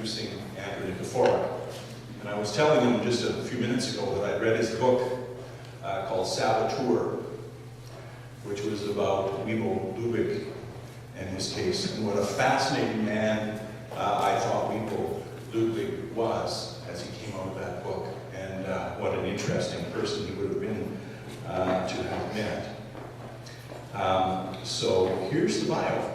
introducing Andrew Nikiforuk. And I was telling him just a few minutes ago that I'd read his book called Saboteur, which was about Ivo Ludwig and his case, and what a fascinating man I thought Ivo Ludwig was as he came out of that book, and what an interesting person he would have been to have met. So here's the bio.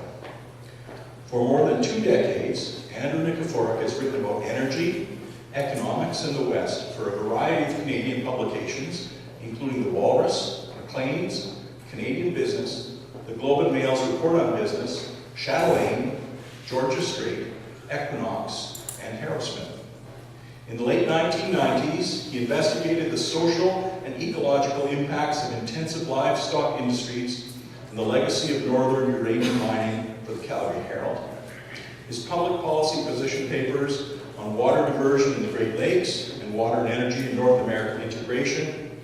For more than 2 decades, Andrew Nikiforuk has written about energy, economics in the West for a variety of Canadian publications, including The Walrus, Maclean's, Canadian Business, the Globe and Mail's Report on Business, Chatelaine, Georgia Strait, Equinox, and Harrowsmith. In the late 1990s, he investigated the social and ecological impacts of intensive livestock industries and the legacy of northern uranium mining for the Calgary Herald. His public policy position papers on water diversion in the Great Lakes and water and energy in North American integration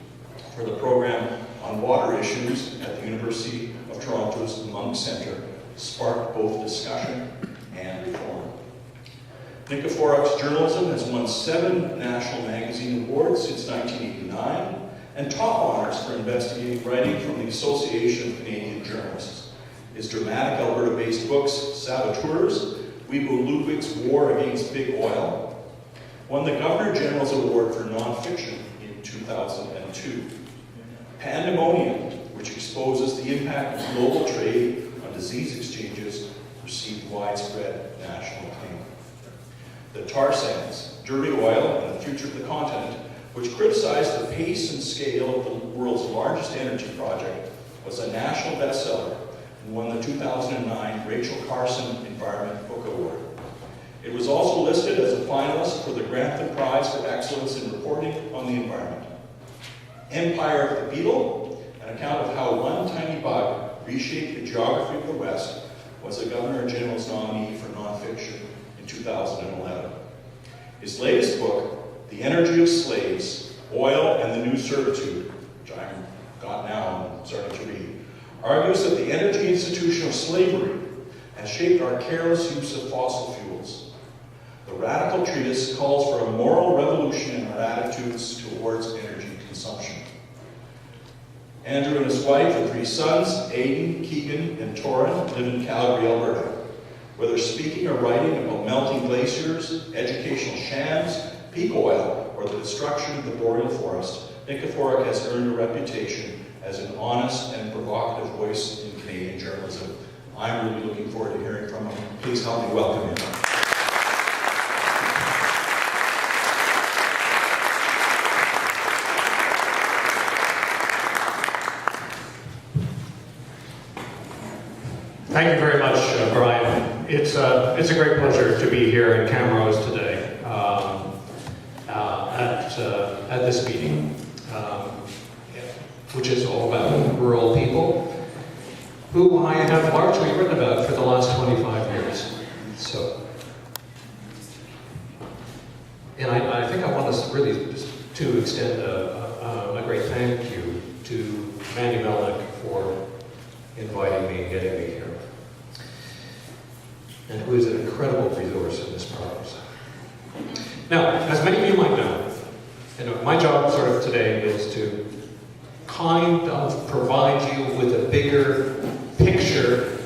for the program on water issues at the University of Toronto's Monk Centre sparked both discussion and reform. Nikiforuk's journalism has won 7 national magazine awards since 1989 and top honors for investigative writing from the Association of Canadian Journalists. His dramatic Alberta-based books, Saboteurs, Ivo Ludwig's War Against Big Oil, won the Governor General's Award for Nonfiction in 2002. Pandemonium, which exposes the impact of global trade on disease exchanges, received widespread national acclaim. The tar sands, dirty oil, and the future of the continent, which criticized the pace and scale of the world's largest energy project, was a national bestseller and won the 2009 Rachel Carson Environment Book Award. It was also listed as a finalist for the Grantham Prize for Excellence in Reporting on the Environment. Empire of the Beetle, an account of how one tiny bug reshaped the geography of the West, was a Governor General's nominee for nonfiction in 2011. His latest book, The Energy of Slaves, Oil and the New Servitude, which I've got now and starting to read, argues that the energy institution of slavery has shaped our careless use of fossil fuels. The radical treatise calls for a moral revolution in our attitudes towards energy consumption. Andrew and his wife and 3 sons, Aidan, Keegan, and Torin, live in Calgary, Alberta. Whether speaking or writing about melting glaciers, educational shams, peak oil, or the destruction of the boreal forest, Nikiforuk has earned a reputation as an honest and provocative voice in Canadian journalism. I'm really looking forward to hearing from him. Please help me welcome him. Thank you very much, Brian. It's a great pleasure to be here in Camrose today at this meeting, which is all about rural people, who I have largely written about for the last 25 years. So, and I think I want to really just to extend a great thank you to Mandy Melnick for inviting me and getting me here, and who is an incredible resource in this process. Now, as many of you might know, my job sort of today is to kind of provide you with a bigger picture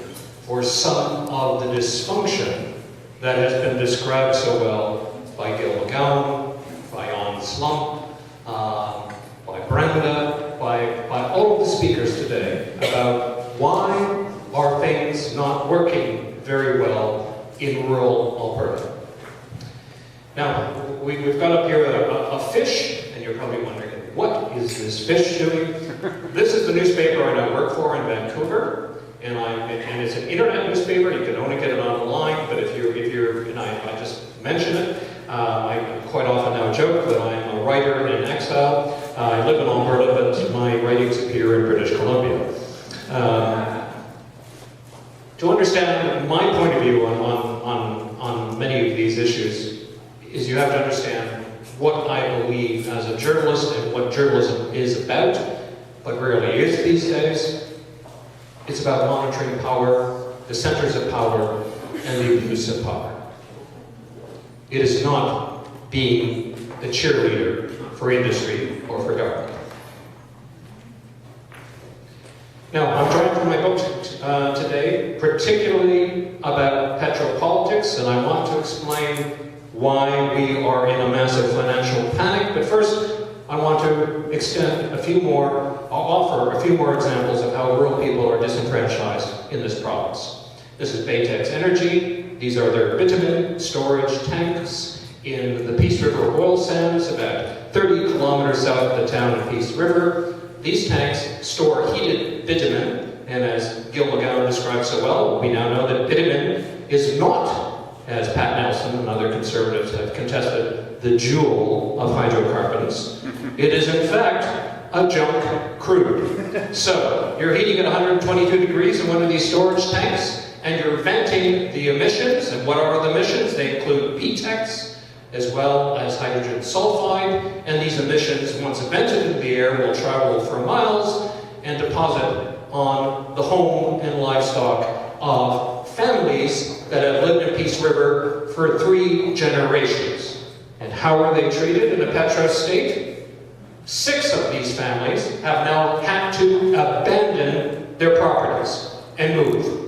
for some of the dysfunction that has been described so well by Gil McGowan, by Jan Slump, by Brenda, by all of the speakers today about why are things not working very well in rural Alberta. Now, we've got up here a fish, and you're probably wondering, what is this fish doing? This is the newspaper I now work for in Vancouver, and it's an internet newspaper. You can only get it on the line, but if you're, and I just mention it, I quite often now joke that I'm a writer in exile. I live in Alberta, but my writings appear in British Columbia. To understand my point of view on many of these issues is you have to understand what I believe as a journalist and what journalism is about, but rarely is these days. It's about monitoring power, the centers of power, and the abuse of power. It is not being the cheerleader for industry or for government. Now, I'm drawing from my book today, particularly about petropolitics, and I want to explain why we are in a massive financial panic. But first, I want to offer a few more examples of how rural people are disenfranchised in this province. This is Baytex Energy. These are their bitumen storage tanks in the Peace River oil sands, about 30 kilometers south of the town of Peace River. These tanks store heated bitumen, and as Gil McGowan described so well, we now know that bitumen is not, as Pat Nelson and other conservatives have contested, the jewel of hydrocarbons. It is in fact a junk crude. So, you're heating at 122 degrees in one of these storage tanks, and you're venting the emissions. And what are the emissions? They include PTEX, as well as hydrogen sulfide, and these emissions, once vented into the air, will travel for miles and deposit on the home and livestock of families that have lived in Peace River for 3 generations. And how are they treated in a Petro state? 6 of these families have now had to abandon their properties and move.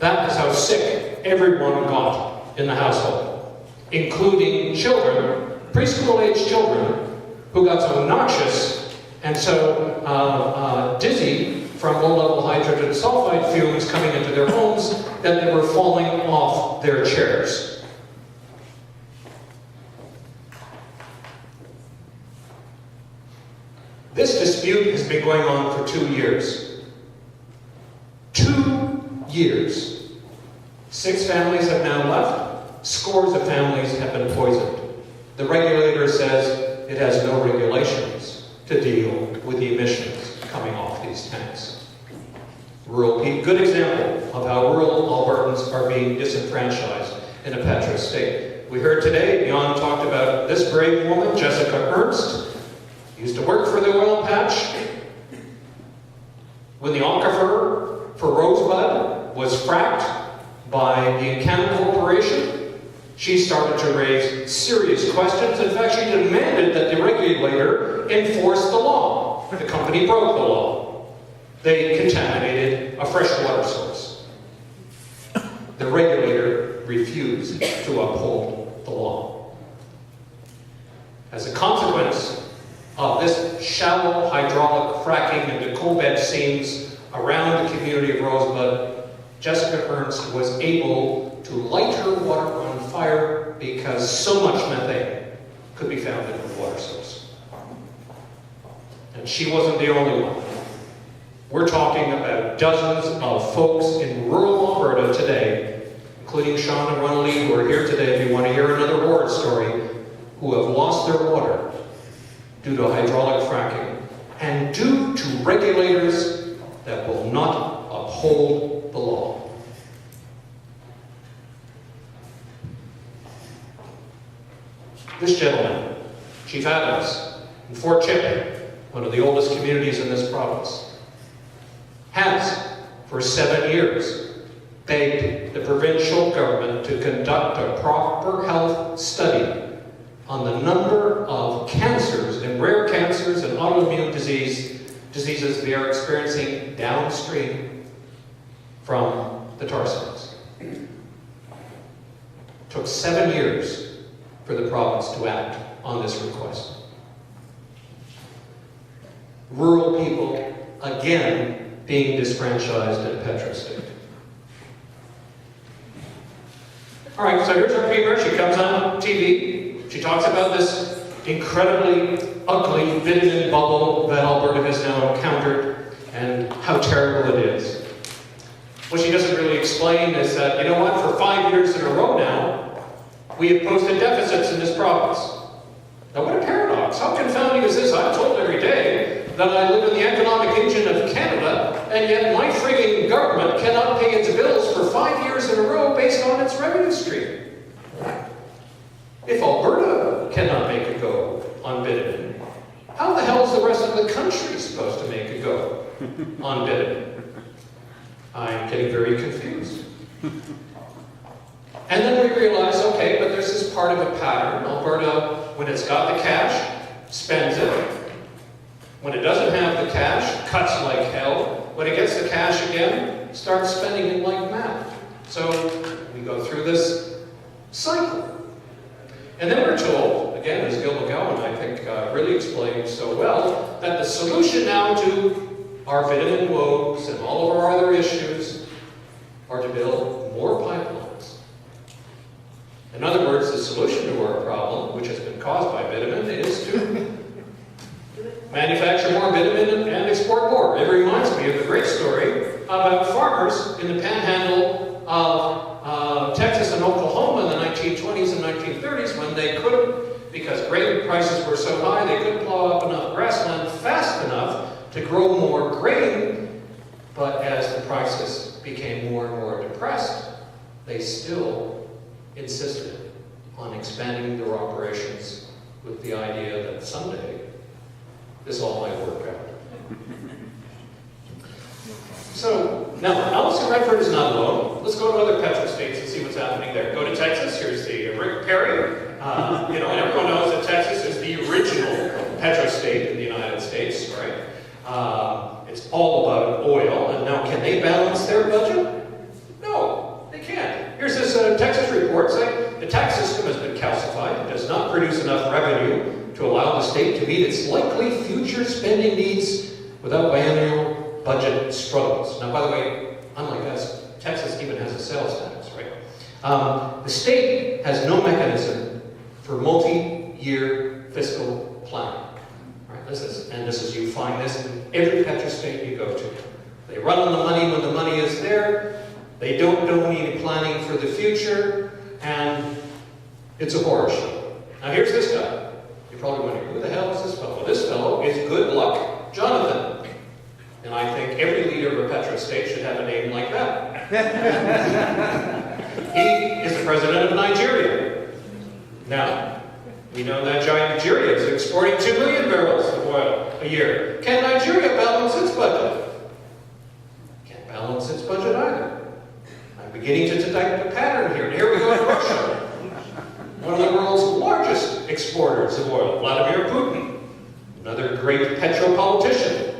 That is how sick everyone got in the household, including children, preschool-age children, who got so noxious and so dizzy from low-level hydrogen sulfide fumes coming into their homes that they were falling off their chairs. This dispute has been going on for 2 years. 2 years. 6 families have now left. Scores of families have been poisoned. The regulator says it has no regulations to deal with the emissions coming off these tanks. Good example of how rural Albertans are being disenfranchised in a Petro state. We heard today, Jan talked about this brave woman, Jessica Ernst, used to work for the oil patch. When the aquifer for Rosebud was fracked by the Encana Corporation, she started to raise serious questions. In fact, she demanded that the regulator enforce the law. The company broke the law. They contaminated a freshwater source. The regulator refused to uphold the law. As a consequence of this shallow hydraulic fracking into coal bed seams around the community of Rosebud, Jessica Ernst was able to light her water on fire because so much methane could be found in her water source. And she wasn't the only one. We're talking about dozens of folks in rural Alberta today, including Sean and Ronaldine, who are here today if you want to hear another horror story, who have lost their water due to hydraulic fracking and due to regulators that will not uphold the law. This gentleman, Chief Adams, in Fort Chipping, one of the oldest communities in this province, has, for 7 years, begged the provincial government to conduct a proper health study on the number of cancers and rare cancers and autoimmune diseases they are experiencing downstream from the tar sands. It took 7 years for the province to act on this request. Rural people, again, being disfranchised in Petro state. All right, so here's our premier. She comes on TV. She talks about this incredibly ugly bitumen bubble that Alberta has now encountered and how terrible it is. What she doesn't really explain is that, you know what, for 5 years in a row now, we have posted deficits in this province. Now what a paradox. How confounding is this? I'm told every day that I live in the economic engine of Canada, and yet my frigging government cannot pay its bills for 5 years in a row based on its revenue stream. If Alberta cannot make a go on bitumen, how the hell is the rest of the country supposed to make a go on bitumen? I'm getting very confused. And then we realize, okay, but there's this part of a pattern. Alberta, when it's got the cash, spends it. When it doesn't have the cash, cuts like hell. When it gets the cash again, starts spending it like mad. So we go through this cycle. And then we're told, again, as Gil McGowan, I think, really explained so well, that the solution now to our vitamin woes and all of our other issues are to build more pipelines. In other words, the solution to our problem, which has been caused by bitumen, is to manufacture more bitumen and export more. It reminds me of a great story about farmers in the panhandle of Texas and Oklahoma in the 1920s and 1930s when they couldn't, because grain prices were so high, they couldn't plow up enough grassland fast enough to grow more grain. But as the prices became more and more depressed, they still insisted on expanding their operations with the idea that someday this all might work out. So, now, Alison Redford is not alone. Let's go to other petro states and see what's happening there. Go to Texas. Here's the Rick Perry. And everyone knows that Texas is the original petro state in the United States, right? It's all about oil. And now, can they balance their budget? No, they can't. Here's this Texas report saying the tax system has been calcified. It does not produce enough revenue to allow the state to meet its likely future spending needs without biennial budget struggles. Now, by the way, unlike us, Texas even has a sales tax, right? The state has no mechanism for multi-year fiscal planning. Right? This is you find this in every petro state you go to. They run on the money when the money is there. They don't do any planning for the future, and it's a horror show. Now, here's this guy. You're probably wondering, who the hell is this fellow? This fellow is Good Luck Jonathan. And I think every leader of a petro state should have a name like that. He is the president of Nigeria. Now, we know that Nigeria is exporting 2 million barrels of oil a year. Can Nigeria balance its budget? Can't balance its budget either. I'm beginning to detect a pattern here. And here we go to Russia. One of the world's largest exporters of oil, Vladimir Putin, another great petro politician.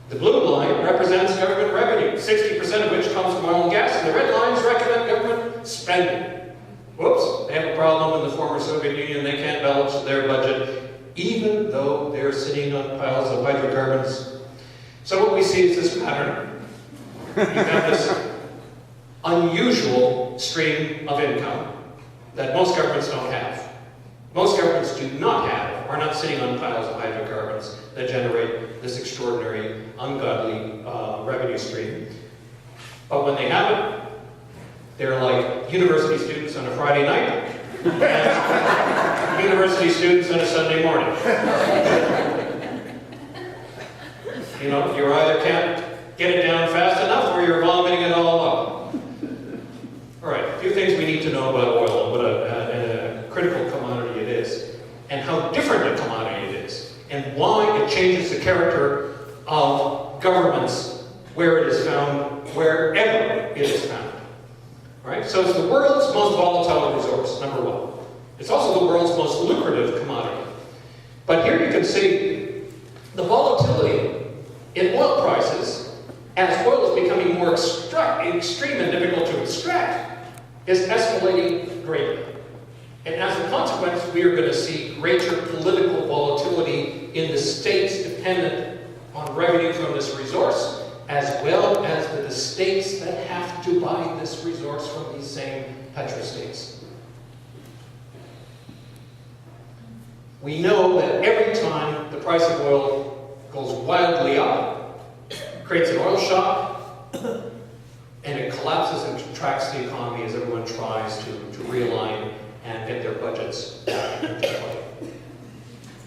The blue line represents government revenue, 60% of which comes from oil and gas, and the red lines represent government spending. Whoops, they have a problem in the former Soviet Union. They can't balance their budget, even though they're sitting on piles of hydrocarbons. So what we see is this pattern. You have this unusual stream of income that most governments don't have. Most governments do not have, are not sitting on piles of hydrocarbons that generate this extraordinary, ungodly revenue stream. But when they have it, they're like university students on a Friday night and university students on a Sunday morning. You know, you either can't get it down fast enough or you're vomiting it all up. All right, a few things we need to know about oil and what a critical commodity it is, and how different a commodity it is, and why it changes the character of governments where it is found, wherever it is found. All right, so it's the world's most volatile resource, number one. It's also the world's most lucrative commodity. But here you can see the volatility in oil prices as oil is becoming more extreme and difficult to extract is escalating greatly. And as a consequence, we are going to see greater political volatility in the states dependent on revenue from this resource, as well as the states that have to buy this resource from these same petrostates. We know that every time the price of oil goes wildly up, it creates an oil shock, and it collapses and contracts the economy as everyone tries to realign and get their budgets back into play.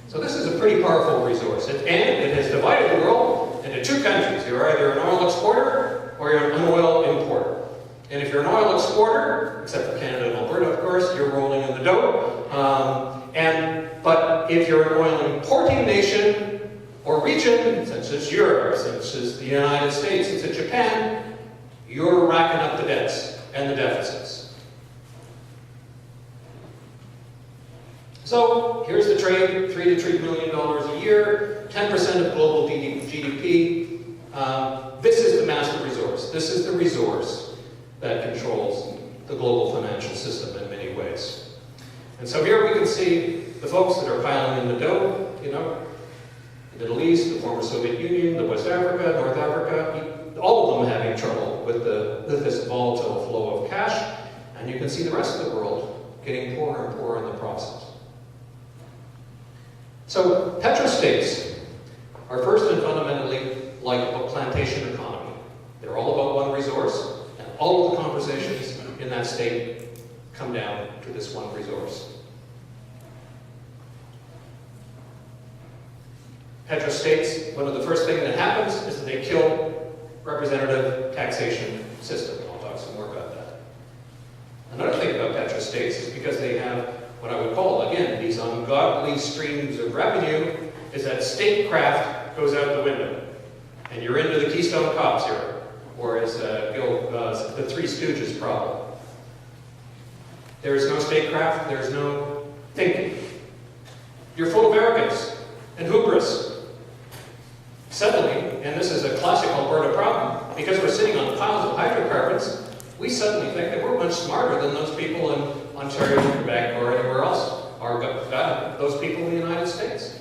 So this is a pretty powerful resource, and it has divided the world into two countries. You're either an oil exporter or you're an oil importer. And if you're an oil exporter, except for Canada and Alberta, of course, you're rolling in the dough. But if you're an oil importing nation or region, such as Europe, such as the United States, such as Japan, you're racking up the debts and the deficits. So here's the trade, $3 to $3 million a year, 10% of global GDP. This is the master resource. This is the resource that controls the global financial system in many ways. And so here we can see the folks that are piling in the dough, you know, the Middle East, the former Soviet Union, the West Africa, North Africa, all of them having trouble with this volatile flow of cash. And you can see the rest of the world getting poorer and poorer in the process. So petrostates are first and fundamentally like a plantation economy. They're all about one resource, and all of the conversations in that state come down to this one resource. Petrostates, one of the first things that happens is that they kill representative taxation system. I'll talk some more about that. Another thing about petrostates is because they have what I would call, again, these ungodly streams of revenue, is that statecraft goes out the window. And you're into the Keystone Cops era, or as the Three Stooges problem. There is no statecraft, there's no thinking. You're full of arrogance and hubris. Suddenly, and this is a classic Alberta problem, because we're sitting on piles of hydrocarbons, we suddenly think that we're much smarter than those people in Ontario, Quebec, or anywhere else, or those people in the United States.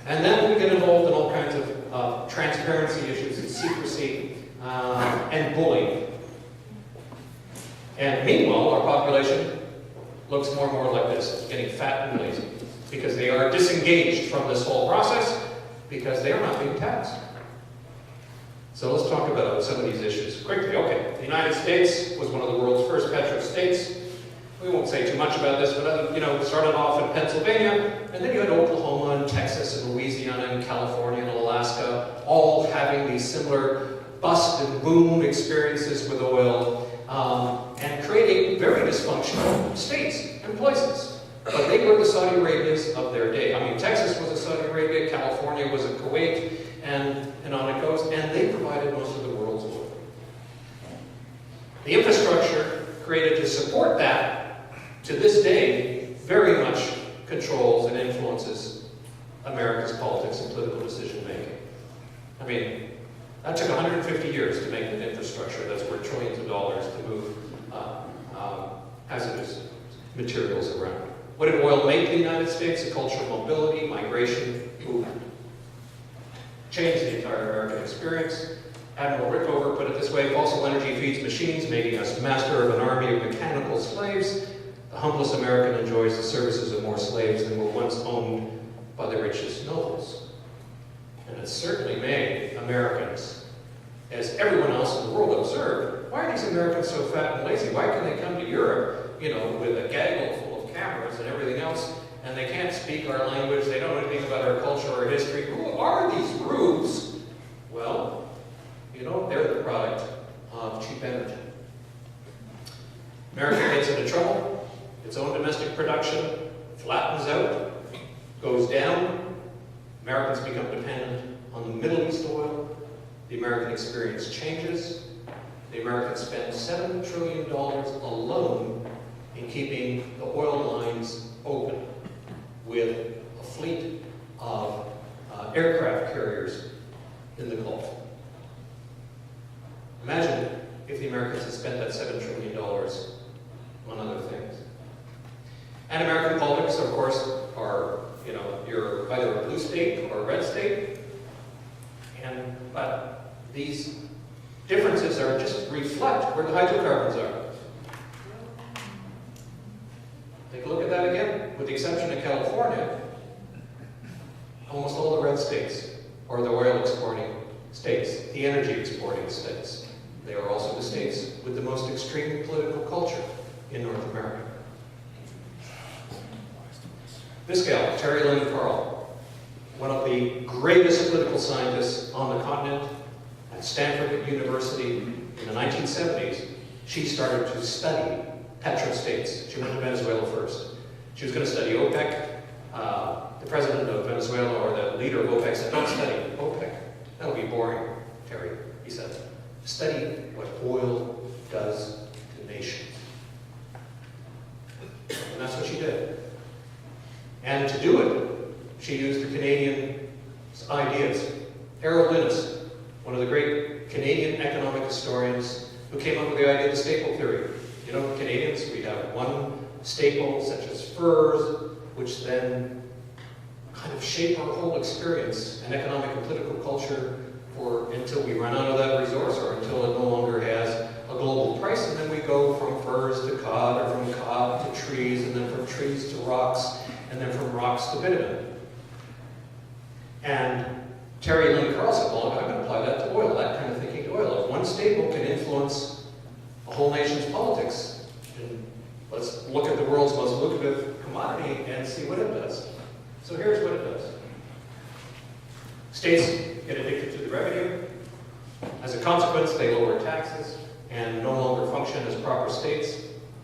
And then we get involved in all kinds of transparency issues and secrecy and bullying. And meanwhile, our population looks more and more like this. It's getting fat and lazy because they are disengaged from this whole process because they are not being taxed. So let's talk about some of these issues quickly. Okay, the United States was one of the world's first petrostates. We won't say too much about this, but it started off in Pennsylvania, and then you had Oklahoma and Texas and Louisiana and California and Alaska, all having these similar bust and boom experiences with oil, and creating very dysfunctional states and places. But they were the Saudi Arabias of their day. I mean, Texas was a Saudi Arabia, California was a Kuwait, and on it goes, and they provided most of the world's oil. The infrastructure created to support that, to this day, very much controls and influences America's politics and political decision making. I mean, that took 150 years to make an infrastructure that's worth trillions of dollars to move hazardous materials around. What did oil make the United States? A culture of mobility, migration, movement. Changed the entire American experience. Admiral Rickover put it this way: fossil energy feeds machines, making us master of an army of mechanical slaves. The humblest American enjoys the services of more slaves than were once owned by the richest nobles. And it certainly made Americans, as everyone else in the world observed, why are these Americans so fat and lazy? Why can they come to Europe, with a gaggle full of cameras and everything else, and they can't speak our language, they don't know anything about our culture or history? Who are these rubes? Well, they're the product of cheap energy. America gets into trouble. Its own domestic production flattens out, goes down. Americans become dependent on the Middle East oil. The American experience changes. The Americans spend $7 trillion alone in keeping the oil lines open with a fleet of aircraft carriers in the Gulf. Imagine if the Americans had spent that $7 trillion on other things. And American politics, of course, are, you're either a blue state or a red state. But these differences are just reflect where the hydrocarbons are. Take a look at that again. With the exception of California, almost all the red states are the oil exporting states, the energy exporting states. They are also the states with the most extreme political culture in North America. This gal, Terry Lynn Carl, one of the greatest political scientists on the continent, at Stanford University in the 1970s, she started to study petrostates. She went to Venezuela first. She was going to study OPEC. The president of Venezuela, or the leader of OPEC, said, "Don't study OPEC. That'll be boring, Terry," he said. "Study what oil does to nations." who came up with the idea of the staple theory. You know, Canadians, we have one staple, such as furs, which then kind of shape our whole experience and economic and political culture until we run out of that resource or until it no longer has a global price, and then we go from furs to cod, or from cod to trees, and then from trees to rocks, and then from rocks to bitumen. And Terry Lynn Carl said, well, I'm going to apply that to oil, that kind of thinking to oil. If one staple can influence a whole nation's politics, and let's look at the world's most lucrative commodity and see what it does. So here's what it does. States get addicted to the revenue. As a consequence, they lower taxes and no longer function as proper states.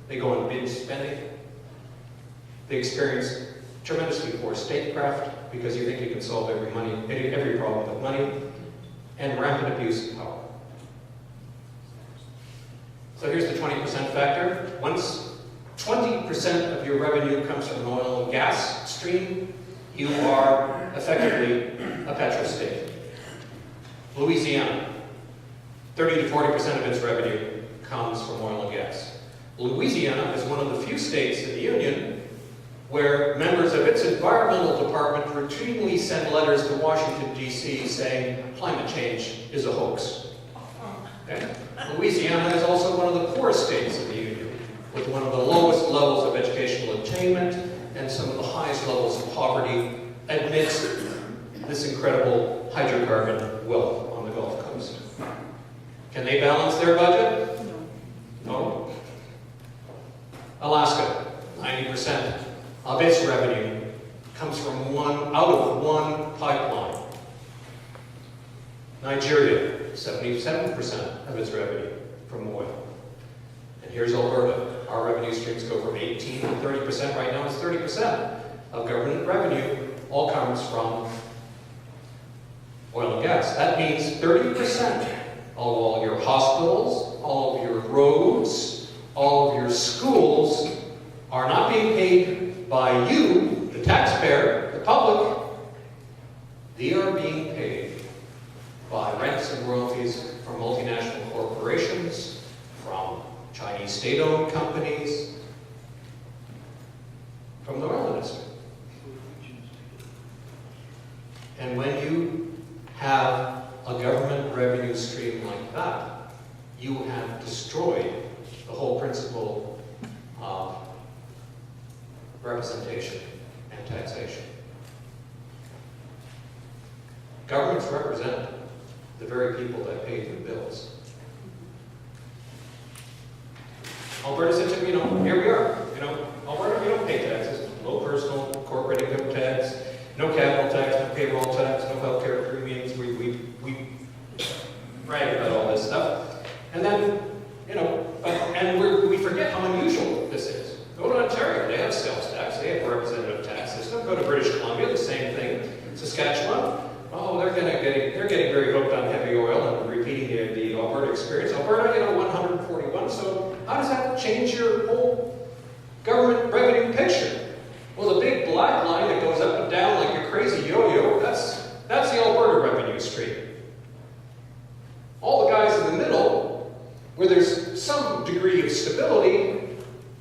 They go on binge spending. They experience tremendously poor statecraft because you think you can solve every problem with money, and rampant abuse of power. So here's the 20% factor. Once 20% of your revenue comes from an oil and gas stream, you are effectively a petro state. Louisiana, 30 to 40% of its revenue comes from oil and gas. Louisiana is one of the few states in the Union where members of its environmental department routinely send letters to Washington, D.C. saying climate change is a hoax. Okay? Louisiana is also one of the poorest states in the Union, with one of the lowest levels of educational attainment and some of the highest levels of poverty amidst this incredible hydrocarbon wealth on the Gulf Coast. Can they balance their budget? No. Alaska, 90% of its revenue comes from out of one pipeline. Nigeria, 77% of its revenue from oil. And here's Alberta. Our revenue streams go from 18 to 30%. Right now it's 30% of government revenue all comes from oil and gas. That means 30% of all your hospitals, all of your roads, all of your schools are not being paid by you, the taxpayer, the public. They are being paid by rents and royalties from multinational corporations, from Chinese state-owned companies, from the oil industry. And when you have a government revenue stream like that, you have destroyed the whole principle of representation and taxation. Governments represent the very people that pay your bills. Alberta said, here we are. Alberta, we don't pay taxes. No personal, corporate income tax, no capital tax, no payroll tax, no health care premiums. We brag about all this stuff. And then, we forget how unusual this is. Go to Ontario, they have sales tax, they have a representative tax system. Go to British Columbia, the same thing. Saskatchewan, they're getting very hooked on heavy oil and repeating the Alberta experience. Alberta, 141. So how does that change your whole government revenue picture? Well, the big black line that goes up and down like a crazy yo-yo, that's the Alberta revenue stream. All the guys in the middle, where there's some degree of stability,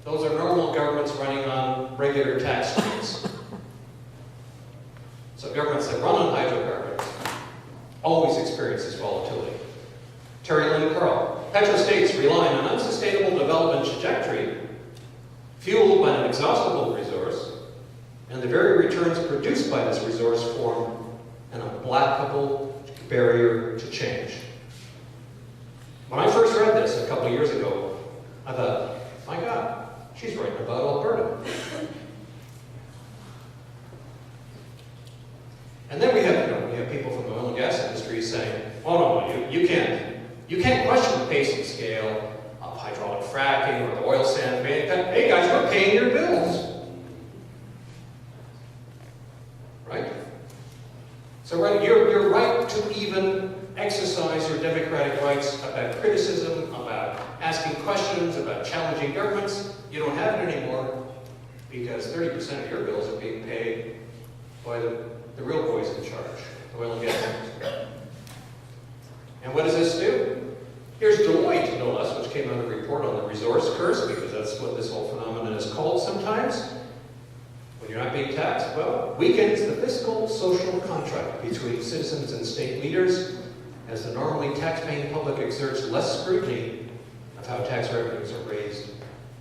those are normal governments running on regular tax streams. So governments that run on hydrocarbons always experience this volatility. Terry Lynn Carl, petro states rely on an unsustainable development trajectory fueled by an inexhaustible resource, and the very returns produced by this resource form an implacable barrier to change. When I first read this a couple of years ago, I thought, my God, she's writing about Alberta. And then we have people from the oil and gas industry saying, oh no, you can't question the pace and scale of hydraulic fracking or the oil sand ban. Hey guys, we're paying your bills. Right? So you're right to even exercise your democratic rights about criticism, about asking questions, about challenging governments. You don't have it anymore because 30% of your bills are being paid by the real boys in charge, the oil and gas industry. And what does this do? Here's Deloitte, no less, which report on the resource curse, because that's what this whole phenomenon is called sometimes. When you're not being taxed, well, weakens the fiscal social contract between citizens and state leaders, as the normally tax-paying public exerts less scrutiny of how tax revenues are raised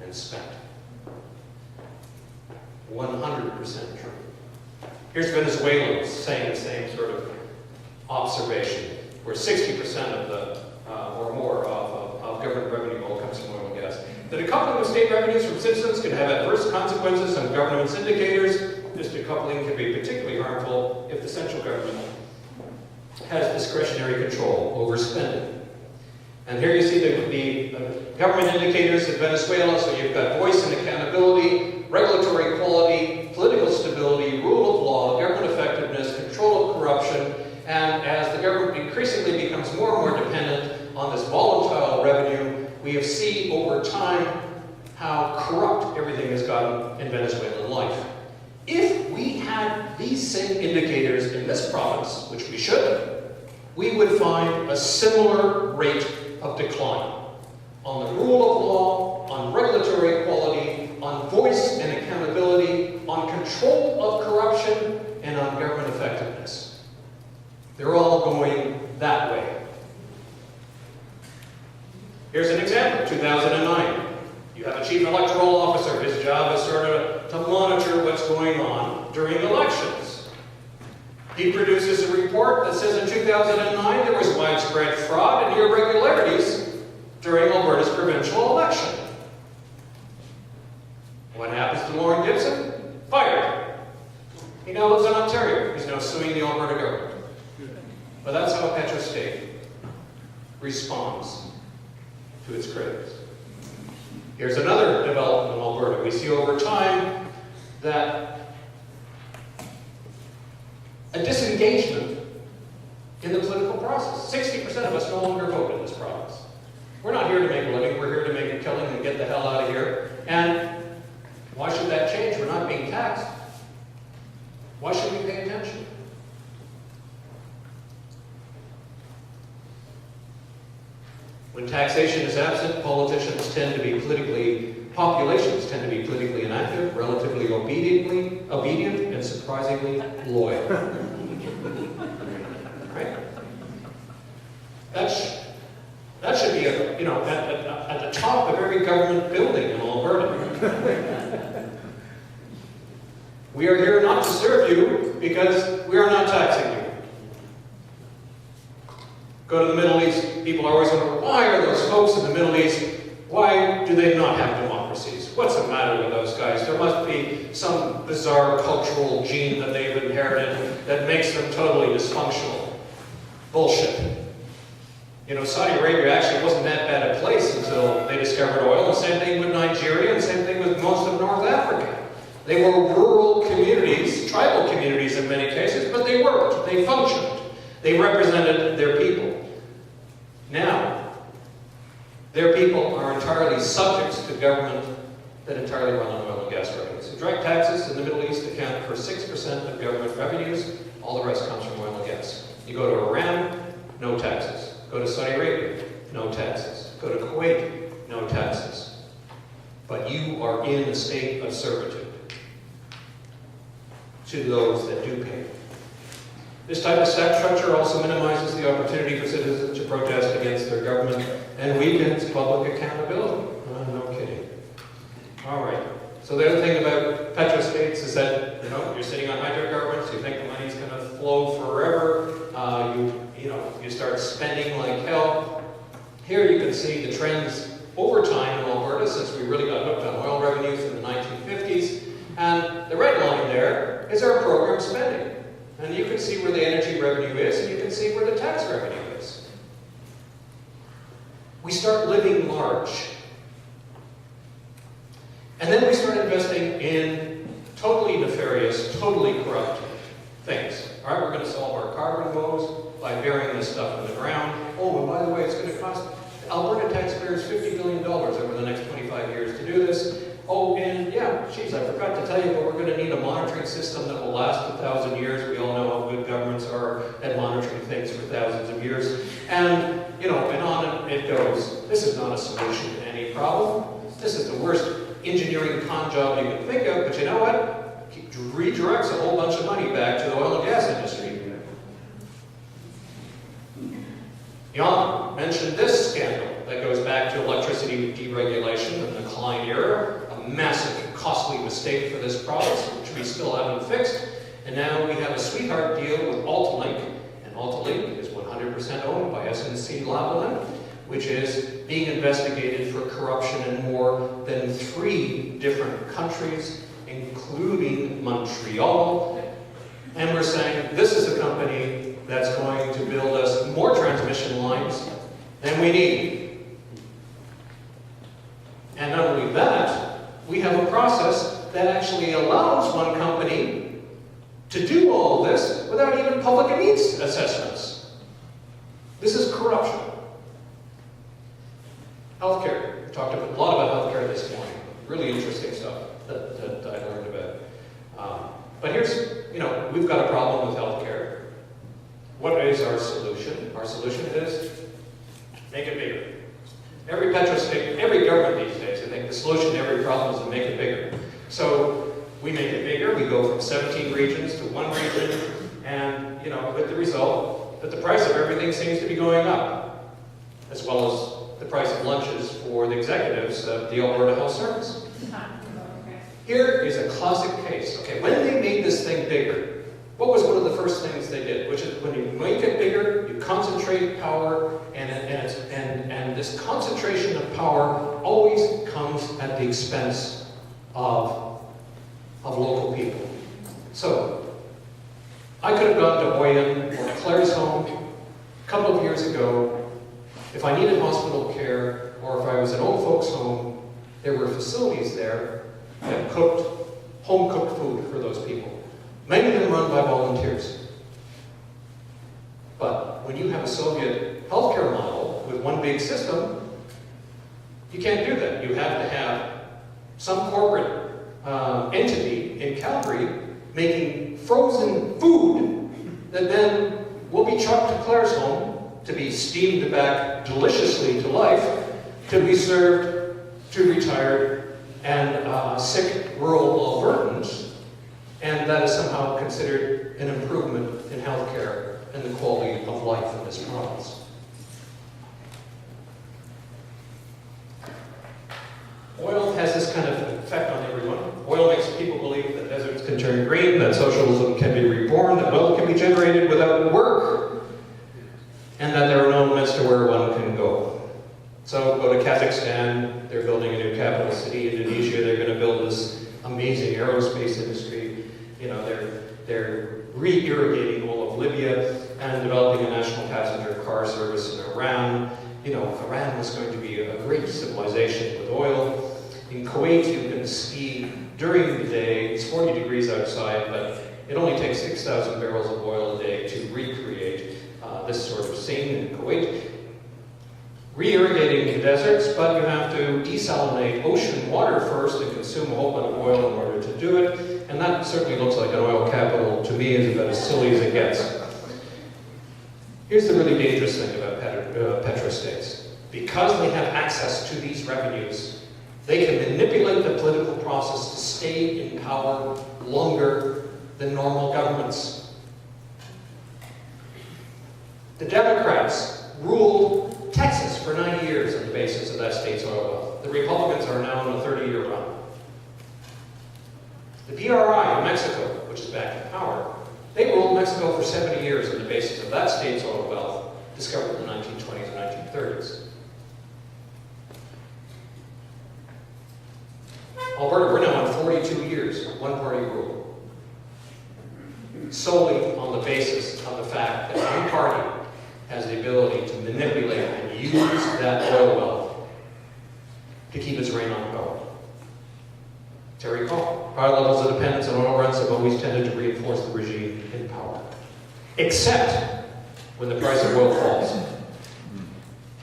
and spent. 100% true. Here's Venezuelans saying the same sort of observation, where 60% of the, or more of government revenue all comes from oil and gas. The decoupling of state revenues from citizens can have adverse consequences on government's indicators. This decoupling can be particularly harmful if the central government has discretionary control over spending. And here you see the government indicators in Venezuela. So you've got voice and accountability, regulatory quality, political stability, rule of law, government effectiveness, control of corruption. And as the government increasingly becomes more and more dependent on this volatile revenue, we have seen over time how corrupt everything has gotten in Venezuelan life. If we had these same indicators in this province, which we should, we would find a similar rate of decline on the rule of law, on regulatory quality, on voice and accountability, on control of corruption, and on government effectiveness. They're all going that way. Here's an example, 2009. You have a chief electoral officer. His job is sort of to monitor what's going on during elections. He produces a report that says in 2009 there was widespread fraud and irregularities during Alberta's provincial election. What happens to Lauren Gibson? Fired. He now lives in Ontario. He's now suing the Alberta government. But that's how Petro State responds to its critics. Here's another development in Alberta. We see over time that a disengagement in the political process. 60% of us no longer vote in this province. We're not here to make a living, we're here to make a killing and get the hell out of here. And why should that change? We're not being taxed. Why should we pay attention? When taxation is absent, populations tend to be politically inactive, relatively obedient, and surprisingly loyal. Right? That should be at the top of every government building in Alberta. We are here not to serve you because we are not taxing you. Go to the Middle East, people always wonder, why are those folks in the Middle East, why do they not have democracies? What's the matter with those guys? There must be some bizarre cultural gene that they've inherited that makes them totally dysfunctional. Bullshit. You know, Saudi Arabia actually wasn't that bad a place until they discovered oil. The same thing with Nigeria, and the same thing with most of North Africa. They were rural communities, tribal communities in many cases, but they worked, they functioned. They represented their people. Now, their people are entirely subjects to government that entirely run on oil and gas revenues. So direct taxes in the Middle East account for 6% of government revenues. All the rest comes from oil and gas. You go to Iran, no taxes. Go to Saudi Arabia, no taxes. Go to Kuwait, no taxes. But you are in a state of servitude to those that do pay. This type of tax structure also minimizes the opportunity for citizens to protest against their government and weakens public accountability. No kidding. All right. So the other thing about Petro states is that you're sitting on hydrocarbons. You think the money's going to flow forever. You start spending like hell. Here you can see the trends over time in Alberta since we really got hooked on oil revenues in the 1950s. And the red line there is our program spending. And you can see where the energy revenue is, and you can see where the tax revenue is. We start living large. And then we start investing in totally nefarious, totally corrupt things. All right, we're going to solve our carbon woes by burying this stuff in the ground. Oh, and by the way, it's going to cost Alberta taxpayers $50 billion over the next 25 years to do this. Oh, and yeah, geez, I forgot to tell you, but we're going to need a monitoring system that will last 1,000 years. We all know how good governments are at monitoring things for thousands of years. And, and on, it it goes, this is not a solution to any problem. This is the worst engineering con job you can think of, but you know what? It redirects a whole bunch of money back to the oil and gas industry. Jan mentioned this scandal that goes back to electricity deregulation in the Klein era, a massive, costly mistake for this province, which we still haven't fixed. And now we have a sweetheart deal with Altalink, and Altalink is 100% owned by SNC-Lavalin, which is being investigated for corruption in more than 3 different countries, including Montreal. And we're saying this is a company that's going to build us more transmission lines than we need. And not only that, we have a process that actually allows one company to do all of this without even public needs assessments. This is corruption. Healthcare. We talked a lot about healthcare this morning. Really interesting stuff that I learned about. But here's, we've got a problem with healthcare. What is our solution? Our solution is make it bigger. Every Petro state, every government these days, I think the solution to every problem is to make it bigger. So we make it bigger. We go from 17 regions to 1 region, and with the result that the price of everything seems to be going up, as well as the price of lunches for the executives of the Alberta Health Service. Here is a classic case. Okay, when they made this thing bigger, what was one of the first things they did? Which is when you make it bigger, you concentrate power, and this concentration of power always comes at the expense of local people. So, I could have gone to Oyen or Claire's home a couple of years ago. If I needed hospital care, or if I was in old folks' home, there were facilities there that cooked home-cooked food for those people. Many of them run by volunteers. But when you have a Soviet healthcare model with one big system, you can't do that. You have to have some corporate entity in Calgary making frozen food that then will be trucked to Claire's home to be steamed back deliciously to life, to be served to retired and sick rural Albertans. And that is somehow considered an improvement in healthcare and the quality of life in this province. Oil has this kind of effect on everyone. Oil makes people believe that deserts can turn green, that socialism can be reborn, that wealth can be generated without work, and that there are no limits to where one can go. So go to Kazakhstan, they're building a new capital city. Indonesia, they're going to build this amazing aerospace industry. They're re-irrigating all of Libya and developing a national passenger car service in Iran. Iran was going to be a great civilization with oil. In Kuwait, you can ski during the day. It's 40 degrees outside, but it only takes 6,000 barrels of oil a day to recreate this sort of scene in Kuwait. Re-irrigating the deserts, but you have to desalinate ocean water first and consume a whole bunch of oil in order to do it. And that certainly looks like an oil capital. To me, is about as silly as it gets. Here's the really dangerous thing about petrostates. Because they have access to these revenues, they can manipulate the political process to stay in power longer than normal governments. The Democrats ruled Texas for 90 years on the basis of that state's oil wealth. The Republicans are now on a 30-year run. The PRI in Mexico, which is back in power, they ruled Mexico for 70 years on the basis of that state's oil wealth discovered in the 1920s and 1930s. Alberta, we're now on 42 years of one-party rule, solely on the basis of the fact that one party has the ability to manipulate and use that oil wealth to keep its reign on power. Terry Cole. High levels of dependence on oil runs have always tended to reinforce the regime in power. Except when the price of oil falls.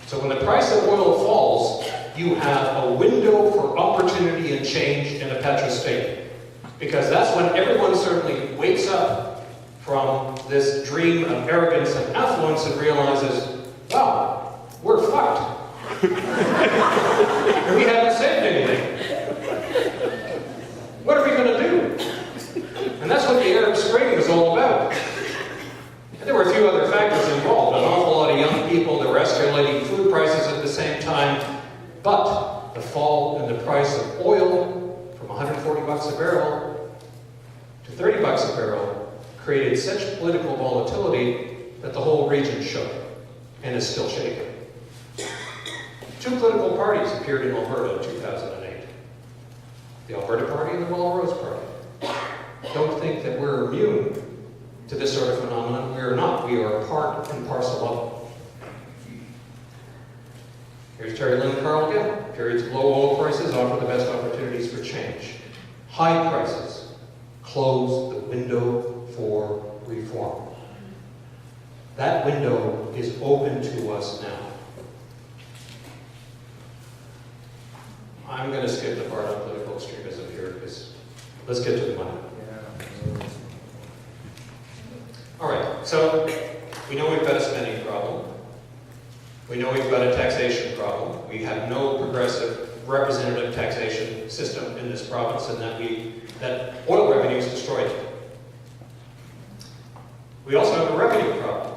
So when the price of oil falls, you have a window for opportunity and change in a petrostate. Because that's when everyone certainly wakes up from this dream of arrogance and affluence and realizes, wow, we're fucked. And we haven't saved anything. What are we going to do? And that's what the Arab Spring was all about. And there were a few other factors involved. An awful lot of young people, there were escalating food prices at the same time. But the fall in the price of oil from 140 bucks a barrel to 30 bucks a barrel created such political volatility that the whole region shook and is still shaking. Two political parties appeared in Alberta in 2008. The Alberta Party and the Melrose Party. Don't think that we're immune to this sort of phenomenon. We are not. We are part and parcel of it. Here's Terry Lynn Carl again. Periods of low oil prices offer the best opportunities for change. High prices close the window for reform. That window is open to us now. I'm going to skip the part on political extremism here because let's get to the money. All right, so we know we've got a spending problem. We know we've got a taxation problem. We have no progressive representative taxation system in this province, and that oil revenues destroyed it. We also have a revenue problem.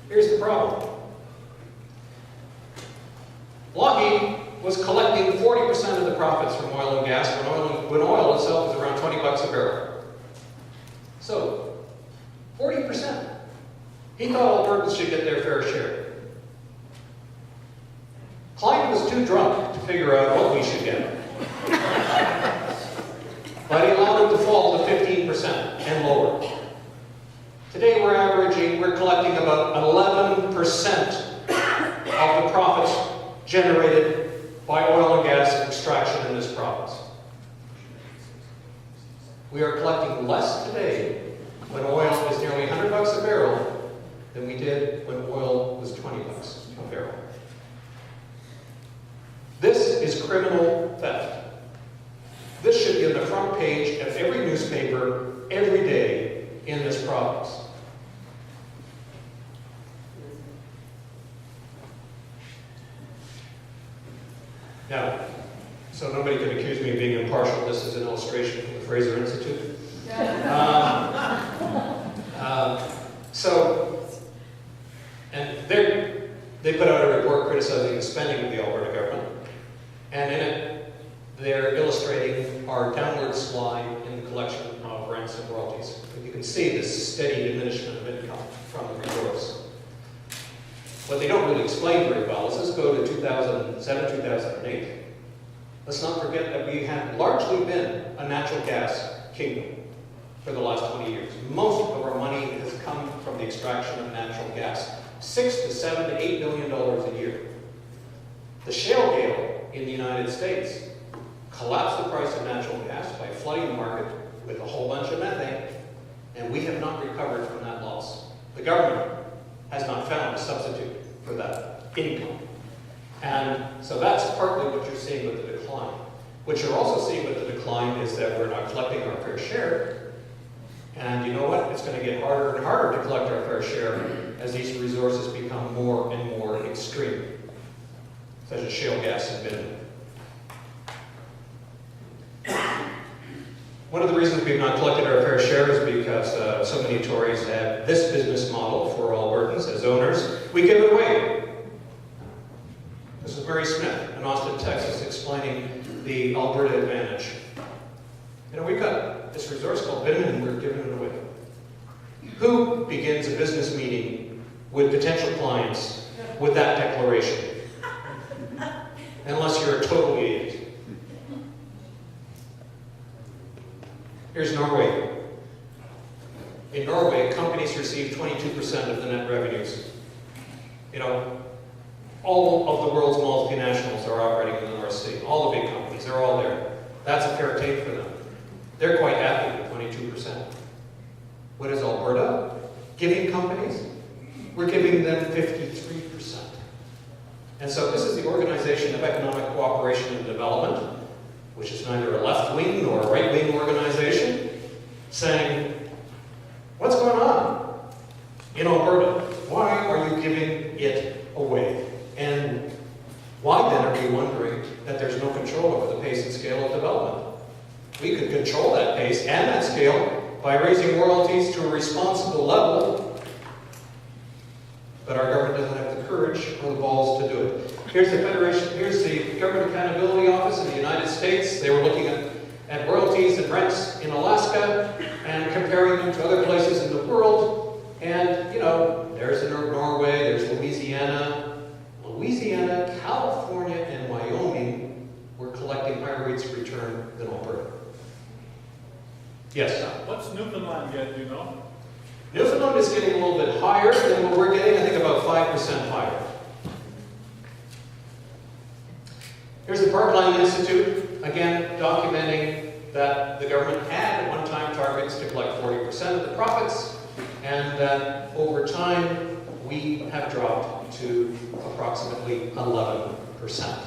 Here's the problem. Lockheed was collecting 40% of the profits from oil and gas when oil itself was around 20 bucks a barrel. So, 40%. He thought Albertans should get their fair share. Clyde was too drunk to figure out what we should get. But he allowed it to fall to 15% and lower. Today we're collecting about 11% of the profits generated by oil and gas extraction in this province. We are collecting less today when oil is nearly 100 bucks a barrel than we did when oil was 20 bucks a barrel. This is criminal theft. This should be on the front page of every newspaper every day in this province. Now, so nobody can accuse me of being impartial. This is an illustration from the Fraser Institute. And they put out a report criticizing the spending of the Alberta government. And in it, they're illustrating our downward slide in the collection of rents and royalties. And you can see this steady diminishment of income from the resource. What they don't really explain very well is let's go to 2007, 2008. Let's not forget that we have largely been a natural gas kingdom for the last 20 years. Most of our money has come from the extraction of natural gas. $6 to $7 to $8 billion a year. The shale gale in the United States collapsed the price of natural gas by flooding the market with a whole bunch of methane, and we have not recovered from that loss. The government has not found a substitute for that income. And so that's partly what you're seeing with the decline. What you're also seeing with the decline is that we're not collecting our fair share. And you know what? It's going to get harder and harder to collect our fair share as these resources become more and more extreme, such as shale gas and bitumen. One of the reasons we've not collected our fair share is because so many Tories have this business model for Albertans as owners. We give it away. This is Mary Smith in Austin, Texas, explaining the Alberta advantage. You know, we've got this resource called bitumen and we're giving it away. Who begins a business meeting with potential clients with that declaration? Unless you're a total idiot. Here's Norway. In Norway, companies receive 22% of the net revenues. You know, all of the world's multinationals are operating in the North Sea. All the big companies, they're all there. That's a fair take for them. They're quite happy with 22%. What is Alberta giving companies? We're giving them 53%. And so this is the Organization of Economic Cooperation and Development, which is neither a left-wing nor a right-wing organization, saying, what's going on in Alberta? Why be wondering that there's no control over the pace and scale of development. We could control that pace and that scale by raising royalties to a responsible level, but our government doesn't have the courage or the balls to do it. Here's the Government Accountability Office in the United States. They were looking at royalties and rents in Alaska and comparing them to other places in the world. And, you know, there's Norway, there's Louisiana, California, and Wyoming were collecting higher rates of return than Alberta. Yes? What's Newfoundland get, do you know? Newfoundland is getting a little bit higher than what we're getting, I think about 5% higher. Here's the Parkland Institute, again, documenting that the government had at one time targets to collect 40% of the profits, and that over time we have dropped to approximately 11%.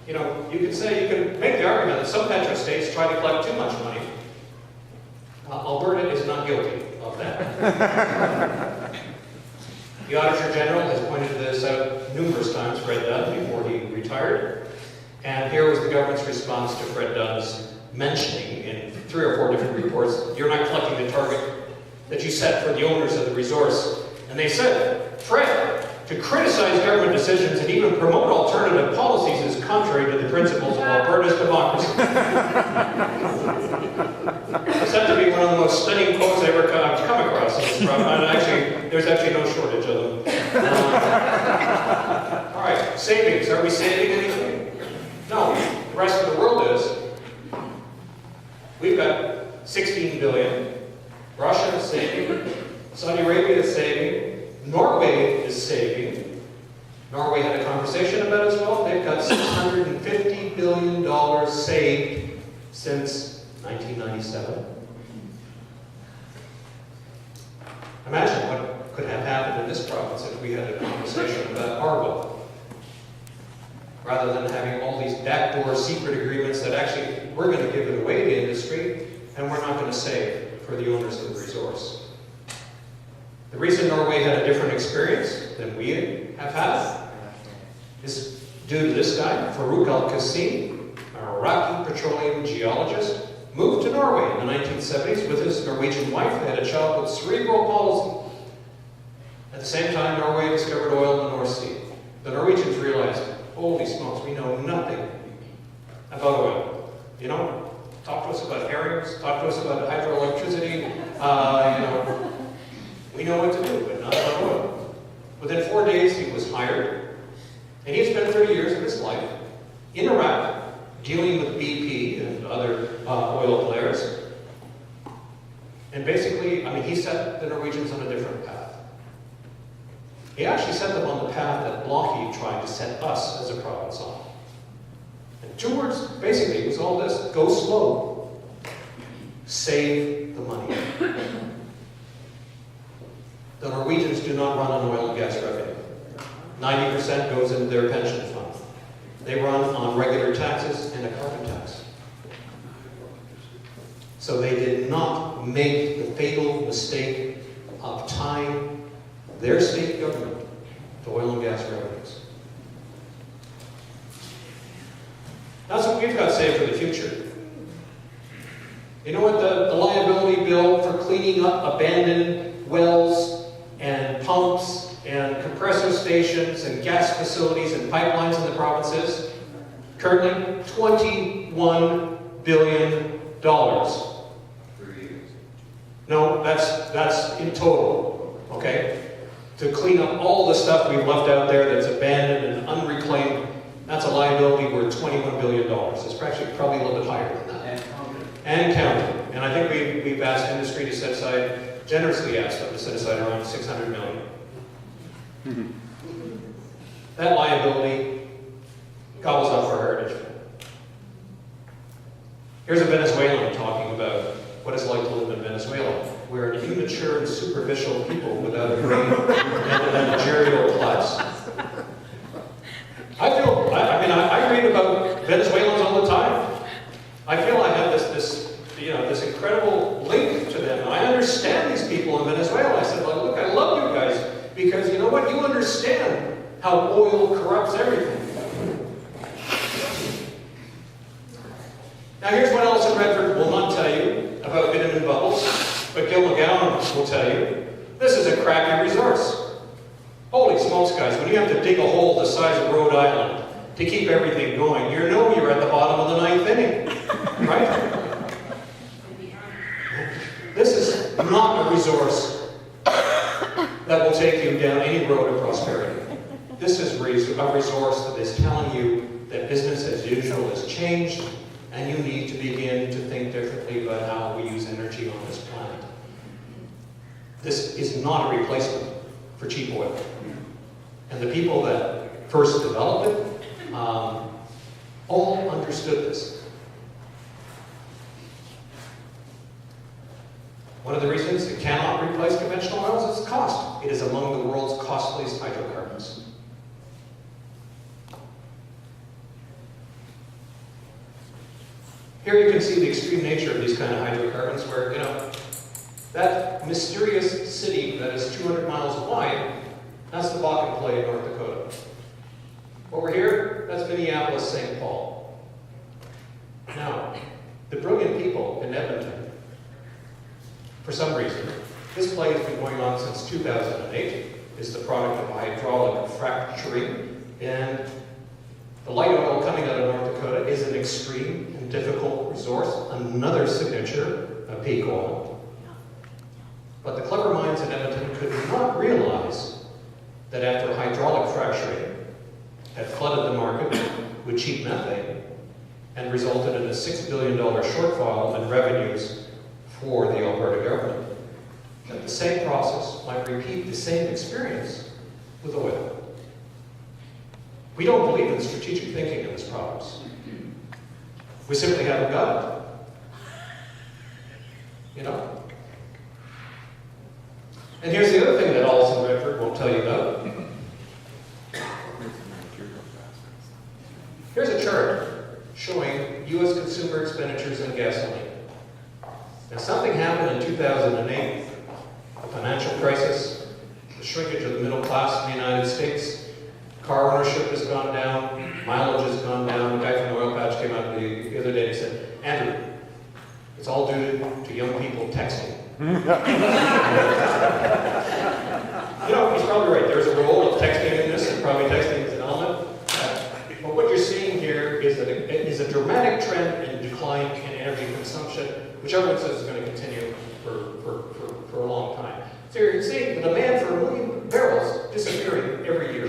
You know, you can make the argument that some Petro states try to collect too much money. Alberta is not guilty of that. The Auditor General has pointed this out numerous times, Fred Dunn, before he retired. And here was the government's response to Fred Dunn's mentioning in 3 or 4 different reports, you're not collecting the target that you set for the owners of the resource. And they said, Fred, to criticize government decisions and even promote alternative policies is contrary to the principles of Alberta's democracy. It's said to be one of the most stunning quotes I ever come across in this program. And there's actually no shortage of them. All right, savings. Are we saving anything? No. The rest of the world is. We've got 16 billion. Russia is saving. Saudi Arabia is saving. Norway is saving. Norway had a conversation about it as well. They've got $650 billion saved since 1997. Imagine what could have happened in this province if we had a conversation about our wealth. Rather than having all these backdoor secret agreements that actually we're going to give it away to industry and we're not going to save for the owners of the resource. The reason Norway had a different experience than we have had is due to this guy, Faruk al-Qassim, an Iraqi petroleum geologist, moved to Norway in the 1970s with his Norwegian wife. They had a child with cerebral palsy. At the same time, Norway discovered oil in the North Sea. The Norwegians realized, holy smokes, we know nothing about oil. You know, talk to us about herrings, talk to us about hydroelectricity, we know what to do, but not about oil. Within 4 days, he was hired, and he spent 30 years of his life in Iraq dealing with BP and other oil players. And basically, he set the Norwegians on a different path. He actually set them on the path that Lockheed tried to set us as a province on. And 2 words, basically, it was all this: go slow, save the money. The Norwegians do not run on oil and gas revenue. 90% goes into their pension fund. They run on regular taxes and a carbon tax. So they did not make the fatal mistake of tying their state government to oil and gas revenues. That's what we've got saved for the future. You know what? The liability bill for cleaning up abandoned wells and pumps and compressor stations and gas facilities and pipelines in the provinces, currently $21 billion. No, that's in total, okay? To clean up all the stuff we've left out there that's abandoned and unreclaimed, that's a liability worth $21 billion. It's actually probably a little bit higher than that. And counting. And I think we've asked industry to set aside, generously asked them to set aside around $600 million. That liability gobbles up our heritage. Here's a Venezuelan talking about what it's like to live in Venezuela. We're an immature and superficial people without a brain and a managerial class. I read about Venezuelans all the time. I feel I have this incredible link to them. I understand these people in Venezuela. I said, look, I love you guys because you know what? You understand understand how oil corrupts everything. Now here's what Alison Redford will not tell you about bitumen bubbles, but Gil McGowan will tell you. This is a crappy resource. Holy smokes, guys, when you have to dig a hole the size of Rhode Island to keep everything going, you know you're at the bottom of the ninth inning, right? This is not a resource that will take you down any road of prosperity. This is a resource that is telling you that business as usual has changed, and you need to begin to think differently about how we use energy on this planet. This is not a replacement for cheap oil. And the people that first developed it all understood this. One of the reasons it cannot replace conventional oils is its cost. It is among the world's costliest hydrocarbons. Here you can see the extreme nature of these kind of hydrocarbons where, that mysterious city that is 200 miles wide, that's the Bakken Play in North Dakota. Over here, that's Minneapolis, St. Paul. Now, the brilliant people in Edmonton, for some reason, this play has been going on since 2008. It's the product of hydraulic fracturing, and the light oil coming out of North Dakota is an extreme and difficult resource, another signature of peak oil. But the clever minds in Edmonton could not realize that after hydraulic fracturing had flooded the market with cheap methane and resulted in a $6 billion shortfall in revenues for the Alberta government, that the same process might repeat the same experience with oil. We don't believe in strategic thinking in this province. We simply haven't got it. And here's the other thing that Alison Redford won't tell you about. Here's a chart showing U.S. consumer expenditures on gasoline. Now, something happened in 2008, the financial crisis, the shrinkage of the middle class in the United States. Car ownership has gone down, mileage has gone down. The guy from the oil patch came out the other day and said, Andrew, it's all due to young people texting. He's probably right. There's a role of texting in this, and probably texting is an element. But what you're seeing here is a dramatic trend in decline in energy consumption, which everyone says is going to continue for a long time. So you're seeing the demand for 1 million barrels disappearing every year.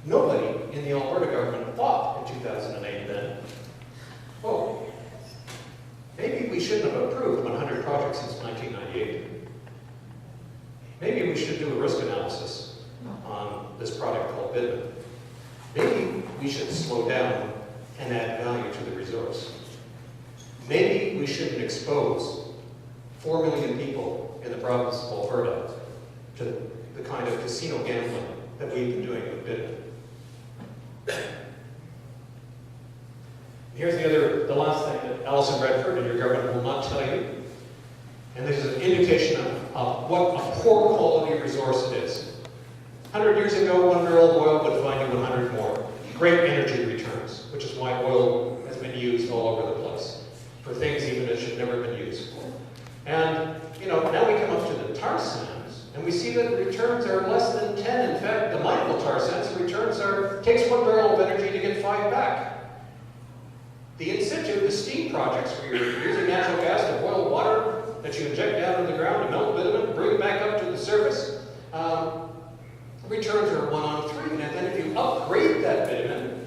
Nobody in the Alberta government thought in 2008 then, maybe we shouldn't have approved 100 projects since 1998. Maybe we should do a risk analysis on this product called bitumen. Maybe we should slow down and add value to the resource. Maybe we shouldn't expose 4 million people in the province of Alberta to the kind of casino gambling that we've been doing with bitumen. Here's the last thing that Alison Redford and your government will not tell you. And this is an indication of what a poor quality resource it is. 100 years ago, 1 barrel of oil would find you 100 more. Great energy returns, which is why oil has been used all over the place for things even that should never have been used for. And, now we come up to the tar sands, and we see that the returns are less than 10. In fact, the mineable tar sands, the returns takes 1 barrel of energy to get 5 back. The in situ, the steam projects where you're using natural gas to boil water that you inject down in the ground to melt bitumen, bring it back up to the surface, returns are 1 on 3. And then if you upgrade that bitumen,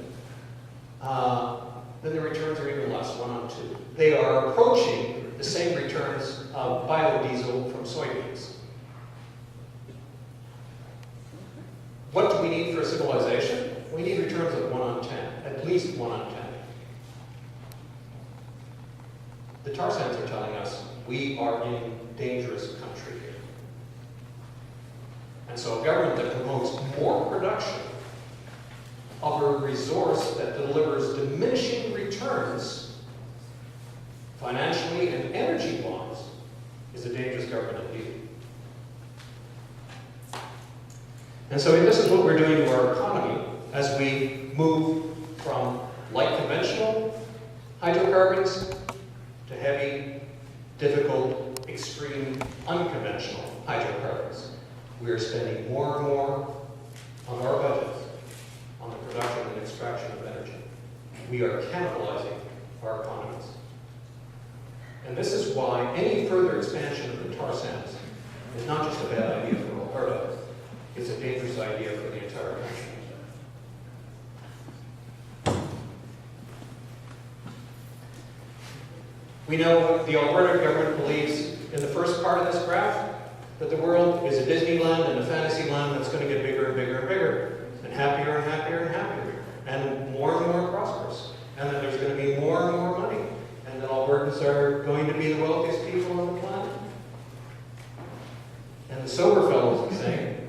then the returns are even less, 1 on 2. They are approaching the same returns of biodiesel from soybeans. What do we need for a civilization? We need returns of 1 on 10, at least 1 on 10. The tar sands are telling us we are in dangerous country here. And so a government that promotes more production of a resource that delivers diminishing returns financially and energy-wise is a dangerous government indeed. And so this is what we're doing to our economy as we move from light conventional hydrocarbons to heavy, difficult, extreme, unconventional hydrocarbons. We are spending more and more on our budgets on the production and extraction of energy. We are cannibalizing our economies. And this is why any further expansion of the tar sands is not just a bad idea for Alberta, it's a dangerous idea for the entire country. We know the Alberta government believes in the first part of this graph that the world is a Disneyland and a fantasy land that's going to get bigger and bigger and bigger, and happier and happier and happier, and more prosperous, and that there's going to be more and more money, and that Albertans are going to be the wealthiest people on the planet. And the sober fellows are saying,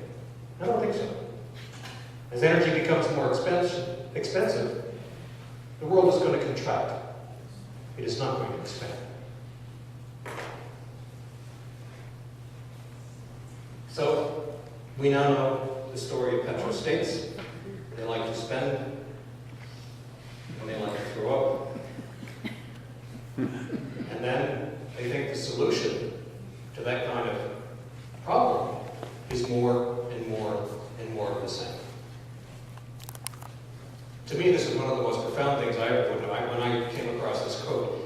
I don't think so. As energy becomes more expensive, the world is going to contract. It is not going to expand. So, we now know the story of Petro states. They like to spend, and they like to throw up. And then they think the solution to that kind of problem is more and more and more of the same. To me, this is one of the most profound things I ever put when I came across this quote.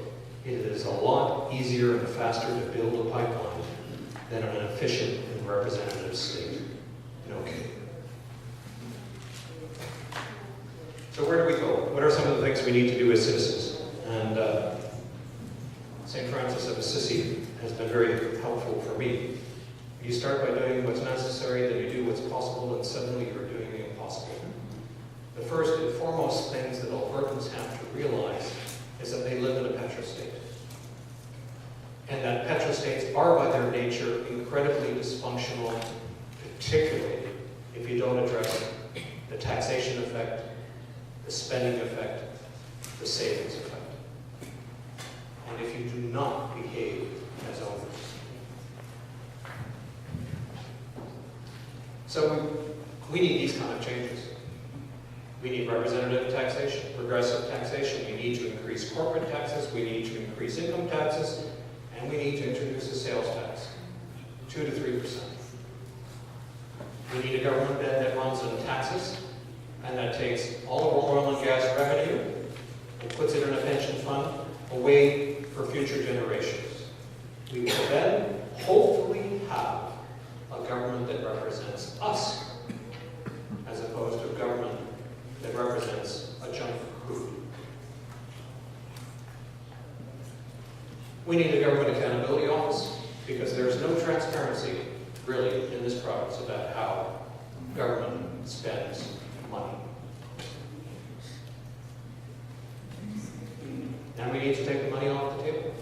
It is a lot easier and faster to build a pipeline than an efficient and representative state. Okay. So where do we go? What are some of the things we need to do as citizens? And St. Francis of Assisi has been very helpful for me. You start by doing what's necessary, then you do what's possible, and suddenly you're doing the impossible. The first and foremost things that Albertans have to realize is that they live in a petrostate. And that petrostates are, by their nature, incredibly dysfunctional, particularly if you don't address the taxation effect, the spending effect, the savings effect. And if you do not behave as owners. So we need these kind of changes. We need representative taxation, progressive taxation. We need to increase corporate taxes. We need to increase income taxes. And we need to introduce a sales tax, 2 to 3%. We need a government that runs on taxes and that takes all of our oil and gas revenue and puts it in a pension fund away for future generations. We will then hopefully have a government that represents us as opposed to a government that represents a junk group. We need a government accountability office because there's no transparency really in this province about how government spends money. And we need to take the money off the table.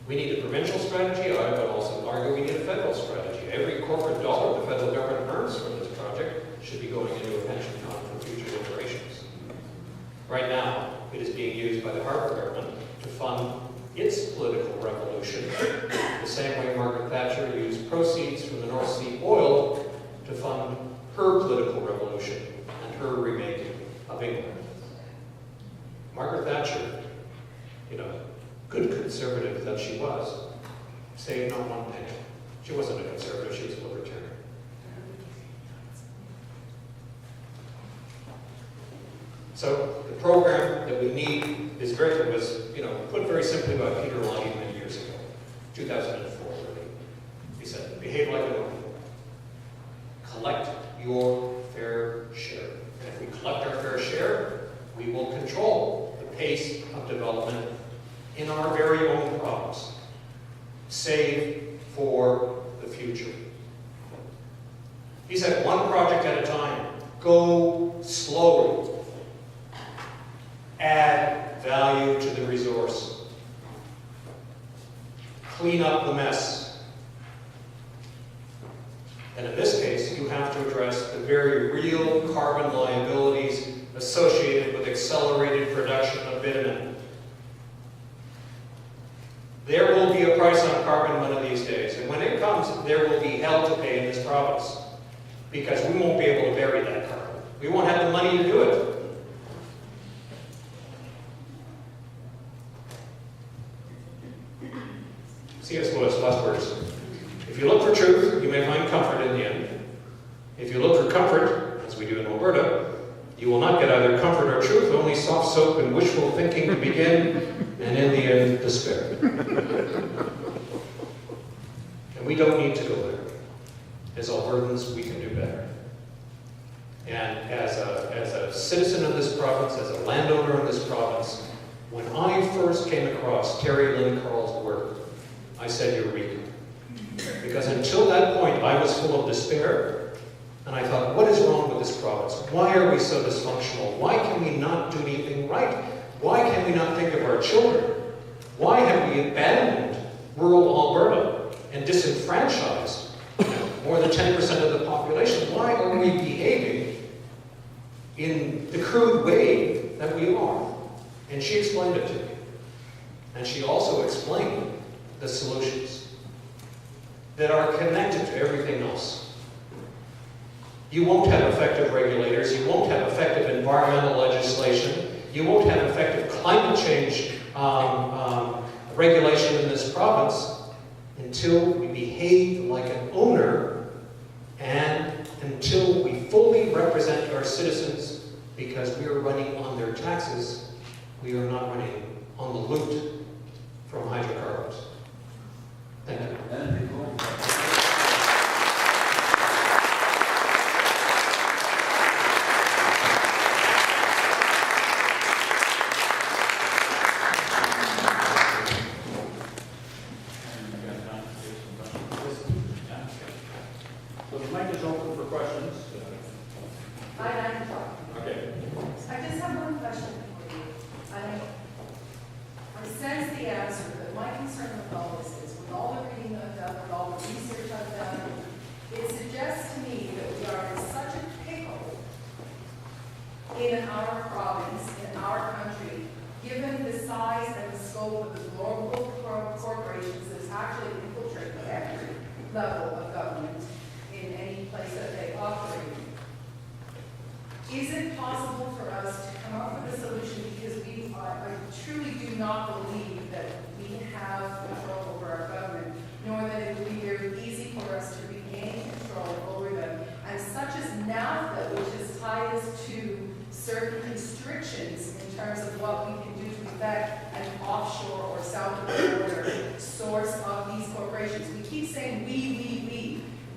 We need a provincial strategy. I would also argue we need a federal strategy. Every corporate dollar the federal government earns from this project should be going into a pension fund for future generations. Right now, it is being used by the Harper government to fund its political revolution, the same way Margaret Thatcher used proceeds from the North Sea oil to fund her political revolution and her remaking of England. Margaret Thatcher, good conservative that she was, saved not one penny. She wasn't a conservative, she was a libertarian. So the program that we need was put very simply by Peter Lonnie many years ago, 2004 really. He said, behave like a noble. Collect your fair share. And if we collect our fair share, we will control the pace of development in our very own province. Save for the future. He said, one project at a time. Go slowly. Add value to the resource. Clean up the mess. And in this case, you have to address the very real carbon liabilities associated with accelerated production of bitumen. There will be a price on carbon one of these days, and when it comes, there will be hell to pay in this province, because we won't be able to bury that carbon. We won't have the money to do it. C.S. Lewis, last words. If you look for truth, you may find comfort in the end. If you look for comfort, as we do in Alberta, you will not get either comfort or truth, only soft soap and wishful thinking to begin, and in the end, despair. And we don't need to go there. As Albertans, we can do better. And as a citizen of this province, as a landowner in this province, when I first came across Terry Lynn Carl's work, I said, Eureka. Because until that point, I was full of despair, and I thought, what is wrong with this province? Why are we so dysfunctional? Why can we not do anything right? Why can we not think of our children? Why have we abandoned rural Alberta and disenfranchised more than 10% of the population? Why are we behaving in the crude way that we are? And she explained it to me. And she also explained the solutions that are connected to everything else. You won't have effective regulators, you won't have effective environmental legislation, you won't have effective climate change regulation in this province until we behave like an owner and until we fully represent our citizens, because we are running on their taxes, we are not running on the loot from hydrocarbons. Thank you. So the mic is open for questions. I can talk. Okay. I just have one question for you. I sense the answer, but my concern with all this is, with all the reading I've done, with all the research I've done, it suggests to me that we are in such a pickle in our province, in our country, given the size and the scope of the global corporations that actually infiltrate every level of government in any place that they operate. Is it possible for us to come up with a solution, because I truly do not believe that we have control over our government, nor that it would be very easy for us to regain control over them, and such as NAFTA, which has tied us to certain constrictions in terms of what we can do to effect an offshore or south of the border source of these corporations. We keep saying we.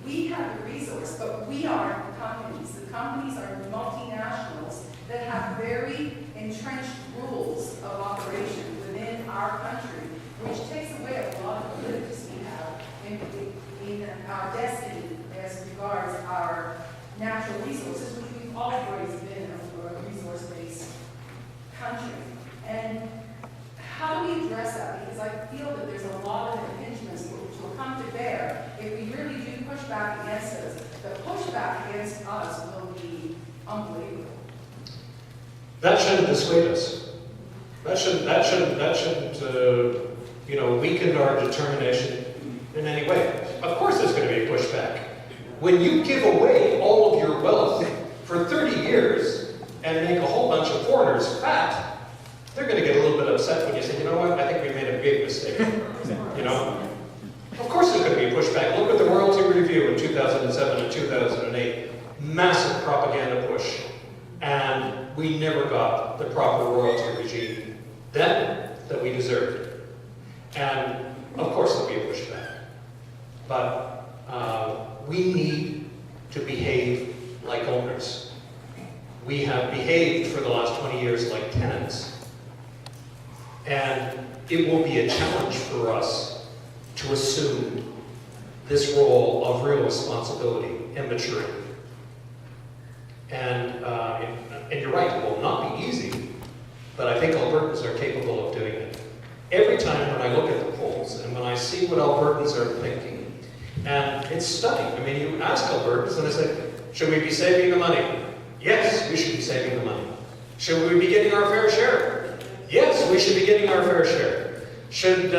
We have the resource, but we aren't the companies. The companies are multinationals that have very entrenched rules of operation within our country, which takes away a lot of the liberties we have in our destiny as regards our natural resources, which we've always been a resource-based country. And how do we address that? Because I feel that there's a lot of impingements which will come to bear if we really do push back against us. The pushback against us will be unbelievable. That shouldn't dissuade us. That shouldn't weaken our determination in any way. Of course there's going to be a pushback. When you give away all of your wealth for 30 years and make a whole bunch of foreigners fat, they're going to get a little bit upset when you say, you know what, I think we made a big mistake. You know? Of course there's going to be a pushback. Look at the Royalty Review in 2007 and 2008. Massive propaganda push. And we never got the proper royalty regime then that we deserved. And of course there'll be a pushback. But we need to behave like owners. We have behaved for the last 20 years like tenants. And it will be a challenge for us to assume this role of real responsibility and maturity. And you're right, it will not be easy, but I think Albertans are capable of doing it. Every time when I look at the polls and when I see what Albertans are thinking, and it's stunning. I mean, you ask Albertans and they say, should we be saving the money? Yes, we should be saving the money. Should we be getting our fair share? Yes, we should be getting our fair share. Should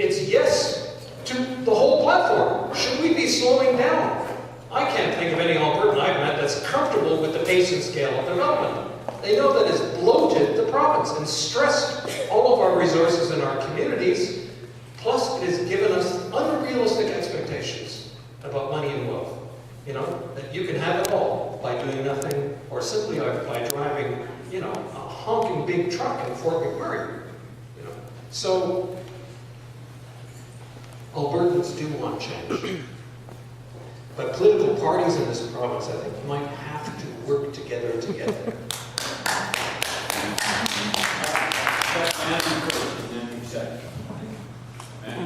It's yes to the whole platform. Should we be slowing down? I can't think of any Albertan I've met that's comfortable with the pace and scale of development. They know that it's bloated the province and stressed all of our resources in our communities, plus it has given us unrealistic expectations about money and wealth. That you can have it all by doing nothing, or simply by driving, a honking big truck in Fort McMurray. So, Albertans do want change. But political parties in this province, I think, might have to work together to get there.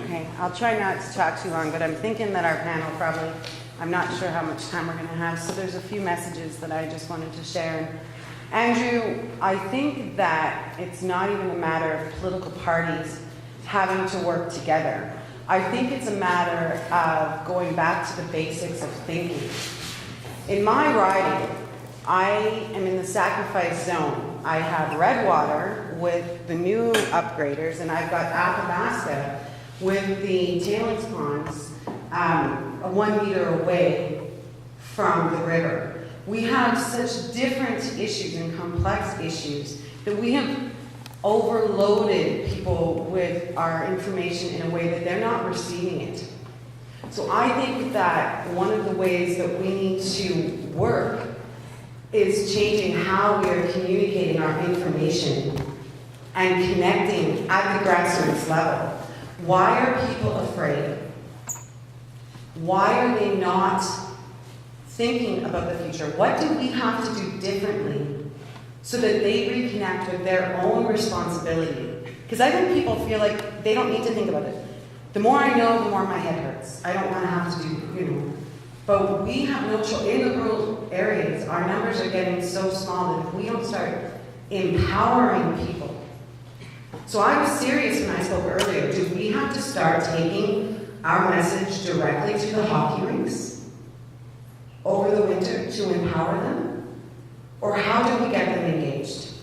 Okay, I'll try not to talk too long, but I'm thinking that our panel probably, I'm not sure how much time we're going to have, so there's a few messages that I just wanted to share. Andrew, I think that it's not even a matter of political parties having to work together. I think it's a matter of going back to the basics of thinking. In my riding, I am in the sacrifice zone. I have Redwater with the new upgraders, and I've got Athabasca with the tailings ponds 1 meter away from the river. We have such different issues and complex issues that we have overloaded people with our information in a way that they're not receiving it. So I think that one of the ways that we need to work is changing how we are communicating our information and connecting at the grassroots level. Why are people afraid? Why are they not thinking about the future? What do we have to do differently so that they reconnect with their own responsibility? Because I think people feel like they don't need to think about it. The more I know, the more my head hurts. I don't want to have to do, But we have no choice. In the rural areas, our numbers are getting so small that if we don't start empowering people. So I was serious when I spoke earlier. Do we have to start taking our message directly to the hockey rinks over the winter to empower them? Or how do we get them engaged?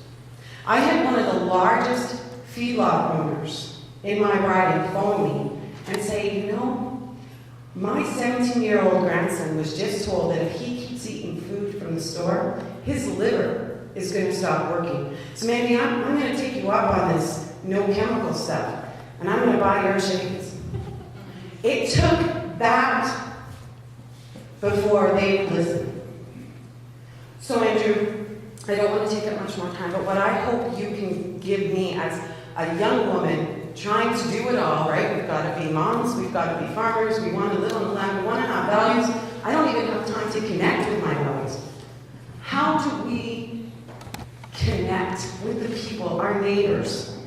I had one of the largest feedlot owners in my riding phone me and say, my 17-year-old grandson was just told that if he keeps eating food from the store, his liver is going to stop working. So Mandy, I'm going to take you up on this no chemical stuff, and I'm going to buy your shakes. It took that before they would listen. So Andrew, I don't want to take up much more time, but what I hope you can give me as a young woman trying to do it all, right? We've got to be moms, we've got to be farmers, we want to live on the land, we want to have values. I don't even have time to connect with my values. How do we connect with the people, our neighbors?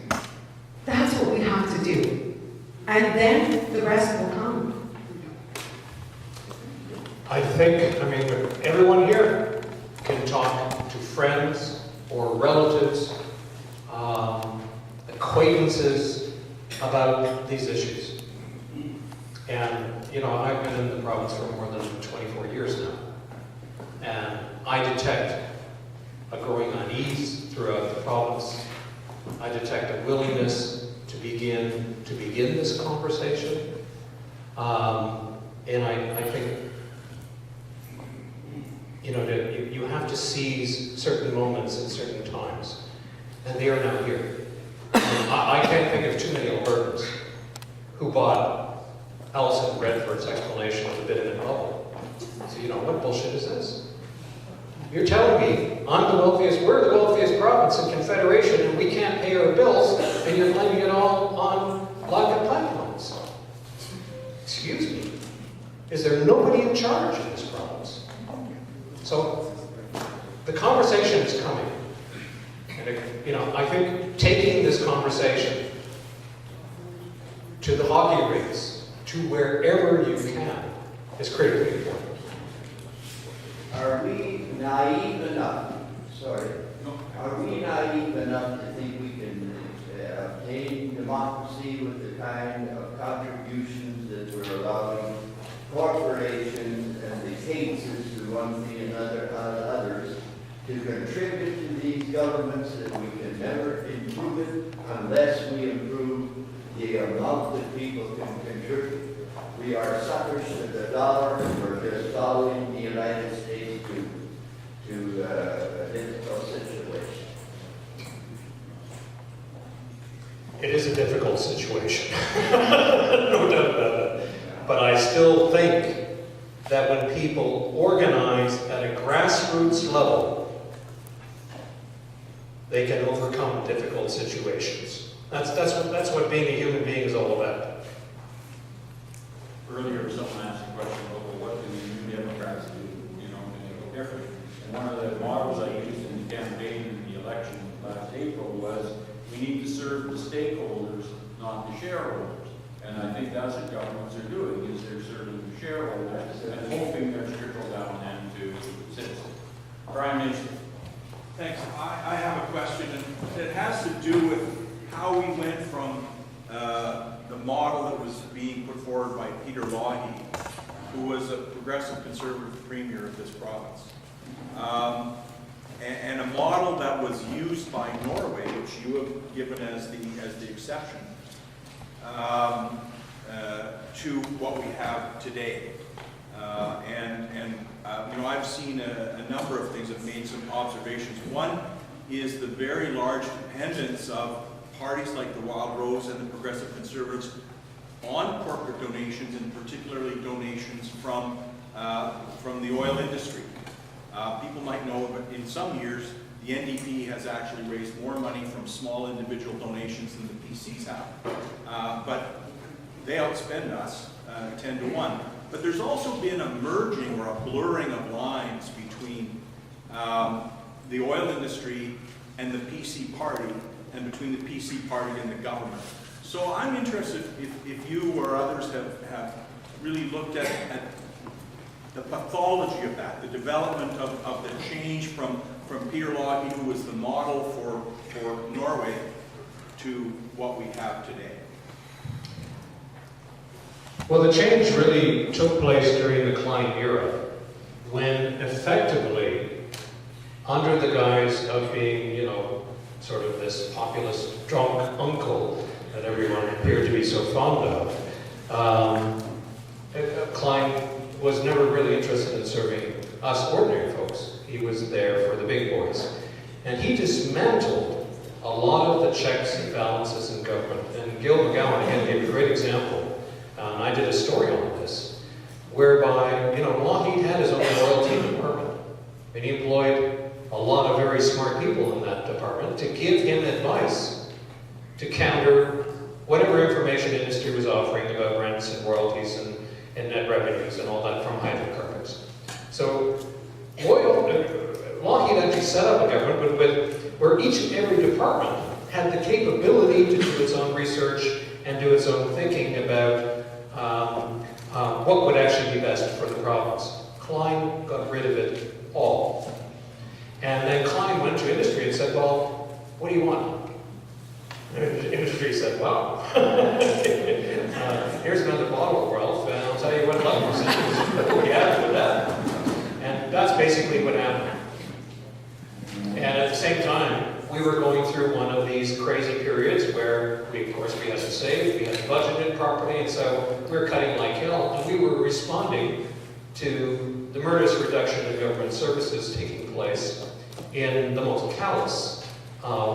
That's what we have to do. And then the rest will come. I think, everyone here can talk to friends or relatives, acquaintances about these issues. And, I've been in the province for more than 24 years now. And I detect a growing unease throughout the province. I detect a willingness to begin this conversation. And I think, you have to seize certain moments at certain times. And they are now here. I can't think of too many Albertans who bought Alison Redford's explanation of the bit in the bubble. So, what bullshit is this? You're telling me we're the wealthiest province in Confederation and we can't pay our bills, and you're blaming it all on lack of pipelines. Excuse me. Is there nobody in charge in this province? So, the conversation is coming. And, I think taking this conversation to the hockey rinks, to wherever you can, is critically important. Are we naive enough, are we naive enough to think we can obtain democracy with the kind of contributions that we're allowing corporations and the cases to one thing and others to contribute to these governments, that we can never improve it unless we improve amount that people can contribute. We are suckers to the dollar, and we're just following the United States to a difficult situation. It is a difficult situation, no doubt about it. But I still think that when people organize at a grassroots level, they can overcome difficult situations. That's what being a human being is all about. Earlier, someone asked a question about, well, what do the New Democrats do, you know, to make it different? And one of the models I used in the campaign in the election last April was, we need to serve the stakeholders, not the shareholders. And I think that's what governments are doing, is they're serving the shareholders and hoping there's trickle down and to citizens. Prime Minister. Thanks. I have a question, and it has to do with how we went from the model that was being put forward by Peter Lougheed, who was a progressive conservative premier of this province, and a model that was used by Norway, which you have given as the exception, to what we have today. You know, I've seen a number of things, I've made some observations. One is the very large dependence of parties like the Wild Rose and the Progressive Conservatives on corporate donations, and particularly donations from the oil industry. People might know, but in some years, the NDP has actually raised more money from small individual donations than the PCs have. But they outspend us 10 to 1. But there's also been a merging or a blurring of lines between the oil industry and the PC party, and between the PC party and the government. So I'm interested if you or others have really looked at the pathology of that, the development of the change from Peter Lougheed, who was the model for Norway, to what we have today. Well, the change really took place during the Klein era, when effectively, under the guise of being, you know, sort of this populist drunk uncle that everyone appeared to be so fond of, Klein was never really interested in serving us ordinary folks. He was there for the big boys. And he dismantled a lot of the checks and balances in government. And Gil McGowan, again, gave a great example. I did a story on this, whereby, you know, Lougheed had his own loyalty department, and he employed a lot of very smart people in that department to give him advice to counter whatever information industry was offering about rents and royalties and net revenues and all that from hydrocarbons. So Lougheed actually set up a government where each and every department had the capability to do its own research and do its own thinking about what would actually be best for the province. Klein got rid of it all. And then Klein went to industry and said, well, what do you want? And industry said, wow, here's another bottle, Ralph, and I'll tell you what levels what we have with that. And that's basically what happened. And at the same time, we were going through one of these crazy periods where, we had to save, we had budgeted properly, and so we were cutting like hell, and we were responding to the murderous reduction in government services taking place in the most callous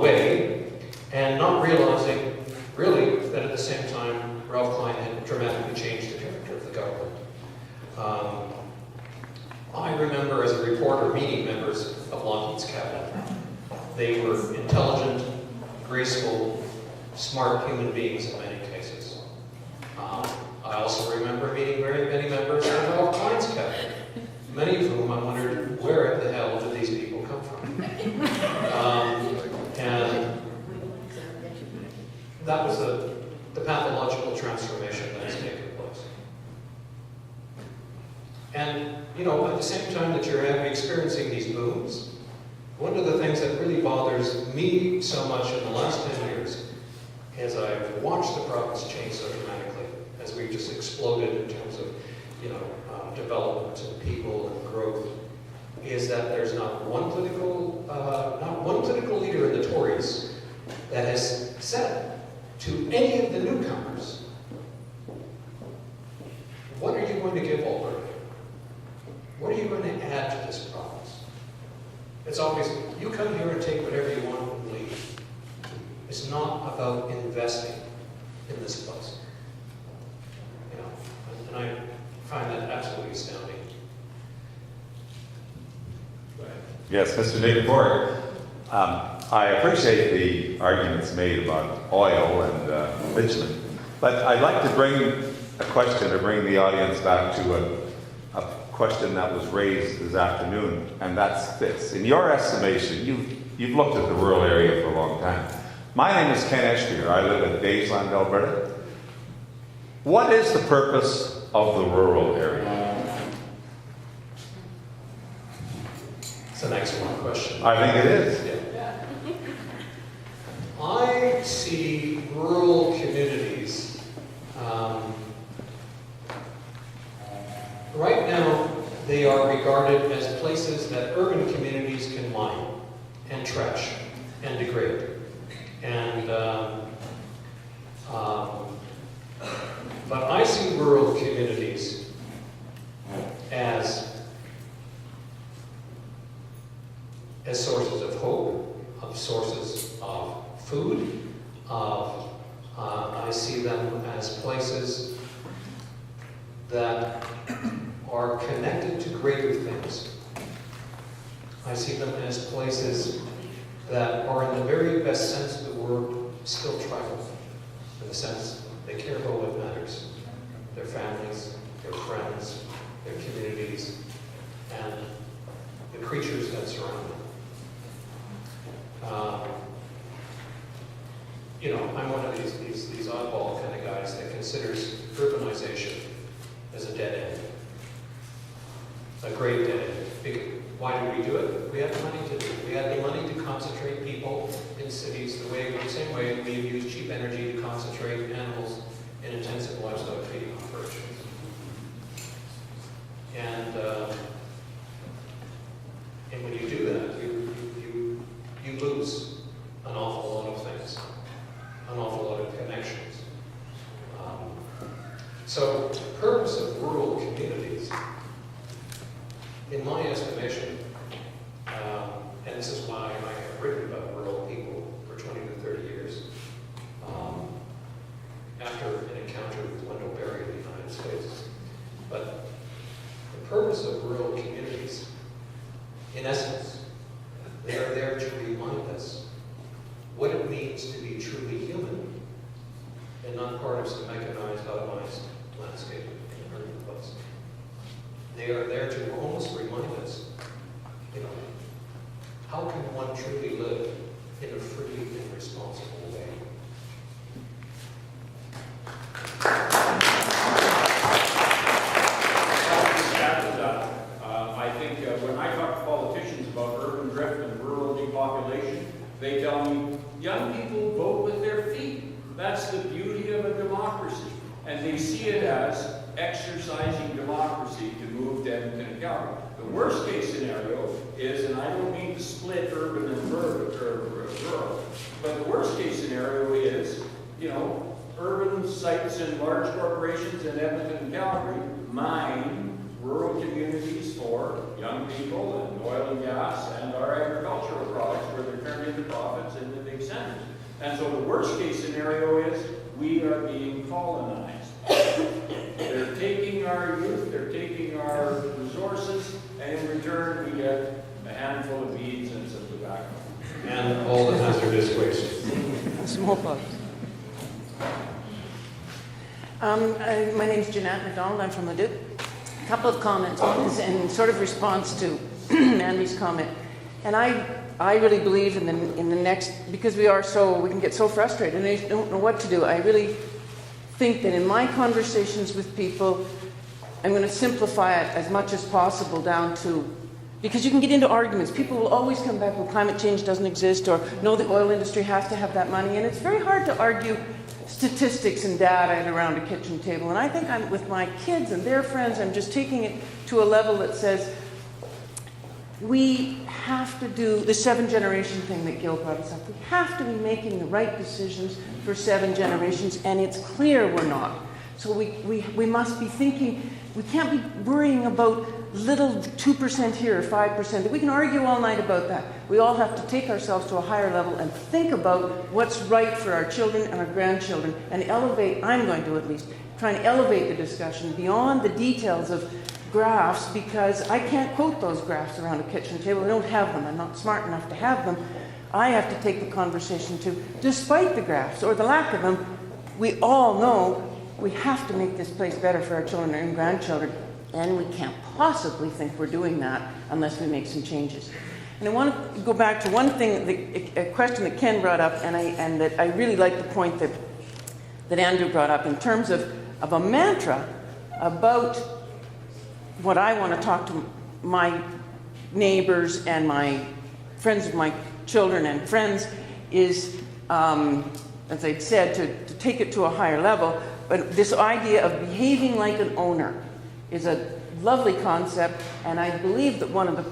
way, and not realizing, really, that at the same time, Ralph Klein had dramatically changed the character of the government. I remember as a reporter meeting members of Lougheed's cabinet. They were intelligent, graceful, smart human beings in many cases. I also remember meeting very many members of Ralph Klein's cabinet, many of whom I wondered, where the hell did these people come from? And that was the pathological transformation that has taken place. And, you know, at the same time that you're experiencing these booms, one of the things that really bothers me so much in the last 10 years is I've watched the province change so dramatically as we've just exploded in terms of, you know, development and people and growth, is that there's not one political leader in the Tories that has said to any of the newcomers, what are you going to give Alberta? What are you going to add to this province? It's always, you come here and take whatever you want and leave. It's not about investing in this place. You know, and I find that absolutely astounding. Go ahead. Yes, Mr. Nikiforuk. I appreciate the arguments made about oil and bitumen, but I'd like to bring a question, or bring the audience back to a question that was raised this afternoon, and that's this. In your estimation, you've looked at the rural area for a long time. My name is Ken Eschbier. I live in Daysland, Alberta. What is the purpose of the rural area? It's an excellent question. I think it is. Yeah. I see rural communities, right now they are regarded as places that urban communities can mine and trash and degrade. And, but I see rural communities as sources of hope, of sources of food, I see them as places that are connected to greater things. I see them as places that are, in the very best sense of the word, still tribal, in the sense they care about what matters. Their families, their friends, their communities, and the creatures that surround them. You know, I'm one of these oddball kind of guys that considers urbanization as a dead end. A great dead end. Why did we do it? We had the money to do it. We had the money to concentrate people in cities the same way we use cheap energy to concentrate animals in intensive livestock feeding operations. And when you do that, you lose an awful lot of things, an awful lot of connections. So the purpose of rural communities, in my estimation, and this is why I have written about rural people for 20 to 30 years, after an encounter with Wendell Berry in the United States. But the purpose of rural communities, in essence, they are there to remind us what it means to be truly human and not part of some mechanized, automized landscape in an urban place. They are there to almost remind us, you know, how can one truly live in a free and responsible way? I think when I talk to politicians about urban drift and rural depopulation, they tell me young people vote with their feet. That's the beauty of a democracy. And they see it as exercising democracy to move to Edmonton and Calgary. The worst case scenario is, and I don't mean to split urban and rural, but the worst case scenario is, you know, urban sites and large corporations in Edmonton and Calgary mine rural communities for young people and oil and gas and our agricultural products where they're turned into profits in the big centers. And so the worst case scenario is we are being colonized. They're taking our youth, they're taking our resources, and in return we get a handful of beads and some tobacco. And all the hazardous waste. Smallpox. My name is Jeanette McDonald. I'm from Leduc. A couple of comments. One is in sort of response to Andrew's comment. And I really believe in the next, because we can get so frustrated and they don't know what to do. I really think that in my conversations with people, I'm going to simplify it as much as possible down to, because you can get into arguments. People will always come back, well, climate change doesn't exist, or no, the oil industry has to have that money. And it's very hard to argue statistics and data at around a kitchen table. And I think I'm with my kids and their friends, I'm just taking it to a level that says we have to do the 7-generation thing that Gil brought us up. We have to be making the right decisions for 7 generations, and it's clear we're not. So we must be thinking, we can't be worrying about little 2% here or 5%. We can argue all night about that. We all have to take ourselves to a higher level and think about what's right for our children and our grandchildren, and elevate, I'm going to at least, try and elevate the discussion beyond the details of graphs, because I can't quote those graphs around a kitchen table. I don't have them. I'm not smart enough to have them. I have to take the conversation to, despite the graphs or the lack of them, we all know we have to make this place better for our children and grandchildren, and we can't possibly think we're doing that unless we make some changes. And I want to go back to one thing, a question that Ken brought up, and that I really like the point that Andrew brought up in terms of a mantra about what I want to talk to my neighbors and my friends of my children and friends is, as I said, to take it to a higher level. But this idea of behaving like an owner is a lovely concept, and I believe that one of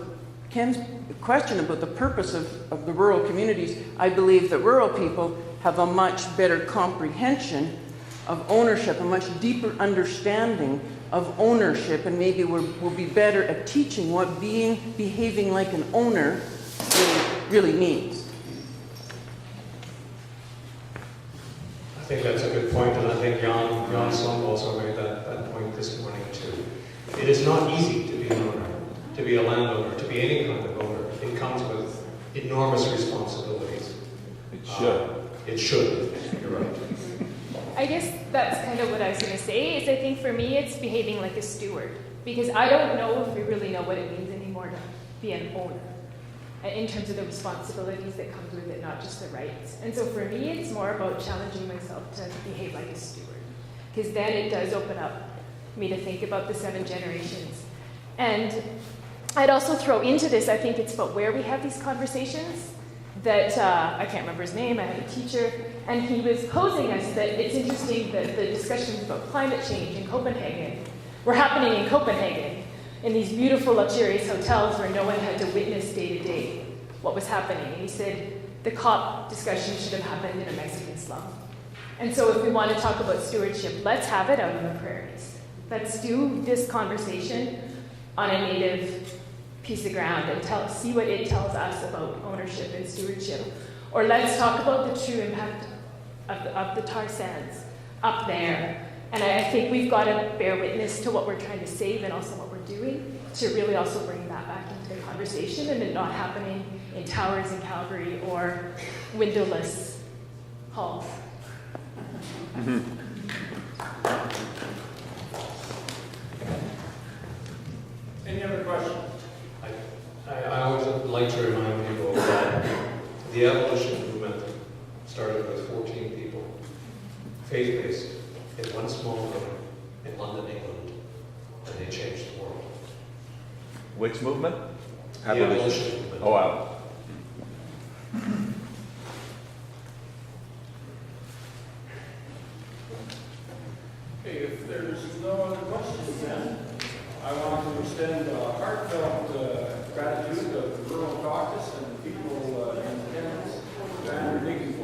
Ken's question about the purpose of the rural communities, I believe that rural people have a much better comprehension of ownership, a much deeper understanding of ownership, and maybe we'll be better at teaching what behaving like an owner really means. I think that's a good point, and I think Jan Song also made that point this morning too. It is not easy to be an owner, to be a landowner, to be any kind of owner. It comes with enormous responsibilities. It should. It should, you're right. I guess that's kind of what I was going to say, is I think for me it's behaving like a steward. Because I don't know if we really know what it means anymore to be an owner, in terms of the responsibilities that come with it, not just the rights. And so for me, it's more about challenging myself to behave like a steward. Because then it does open up me to think about the 7 generations. And I'd also throw into this, I think it's about where we have these conversations, that I can't remember his name, I had a teacher, and he was posing us that it's interesting that the discussions about climate change in Copenhagen were happening in Copenhagen, in these beautiful luxurious hotels where no one had to witness day to day what was happening. And he said the COP discussion should have happened in a Mexican slum. And so if we want to talk about stewardship, let's have it out in the prairies. Let's do this conversation on a native piece of ground and see what it tells us about ownership and stewardship. Or let's talk about the true impact of the tar sands up there. And I think we've got to bear witness to what we're trying to save and also what we're doing to really also bring that back into the conversation, and it not happening in towers in Calgary or windowless halls. Any other questions? I always like to remind people that the abolition movement started with 14 people, faith-based, in one small room in London, England, and they changed the world. Which movement? The abolition movement. Oh, wow. Okay, if there's no other questions then, I want to extend a heartfelt gratitude of the Rural Caucus and the people in attendance, Nikiforuk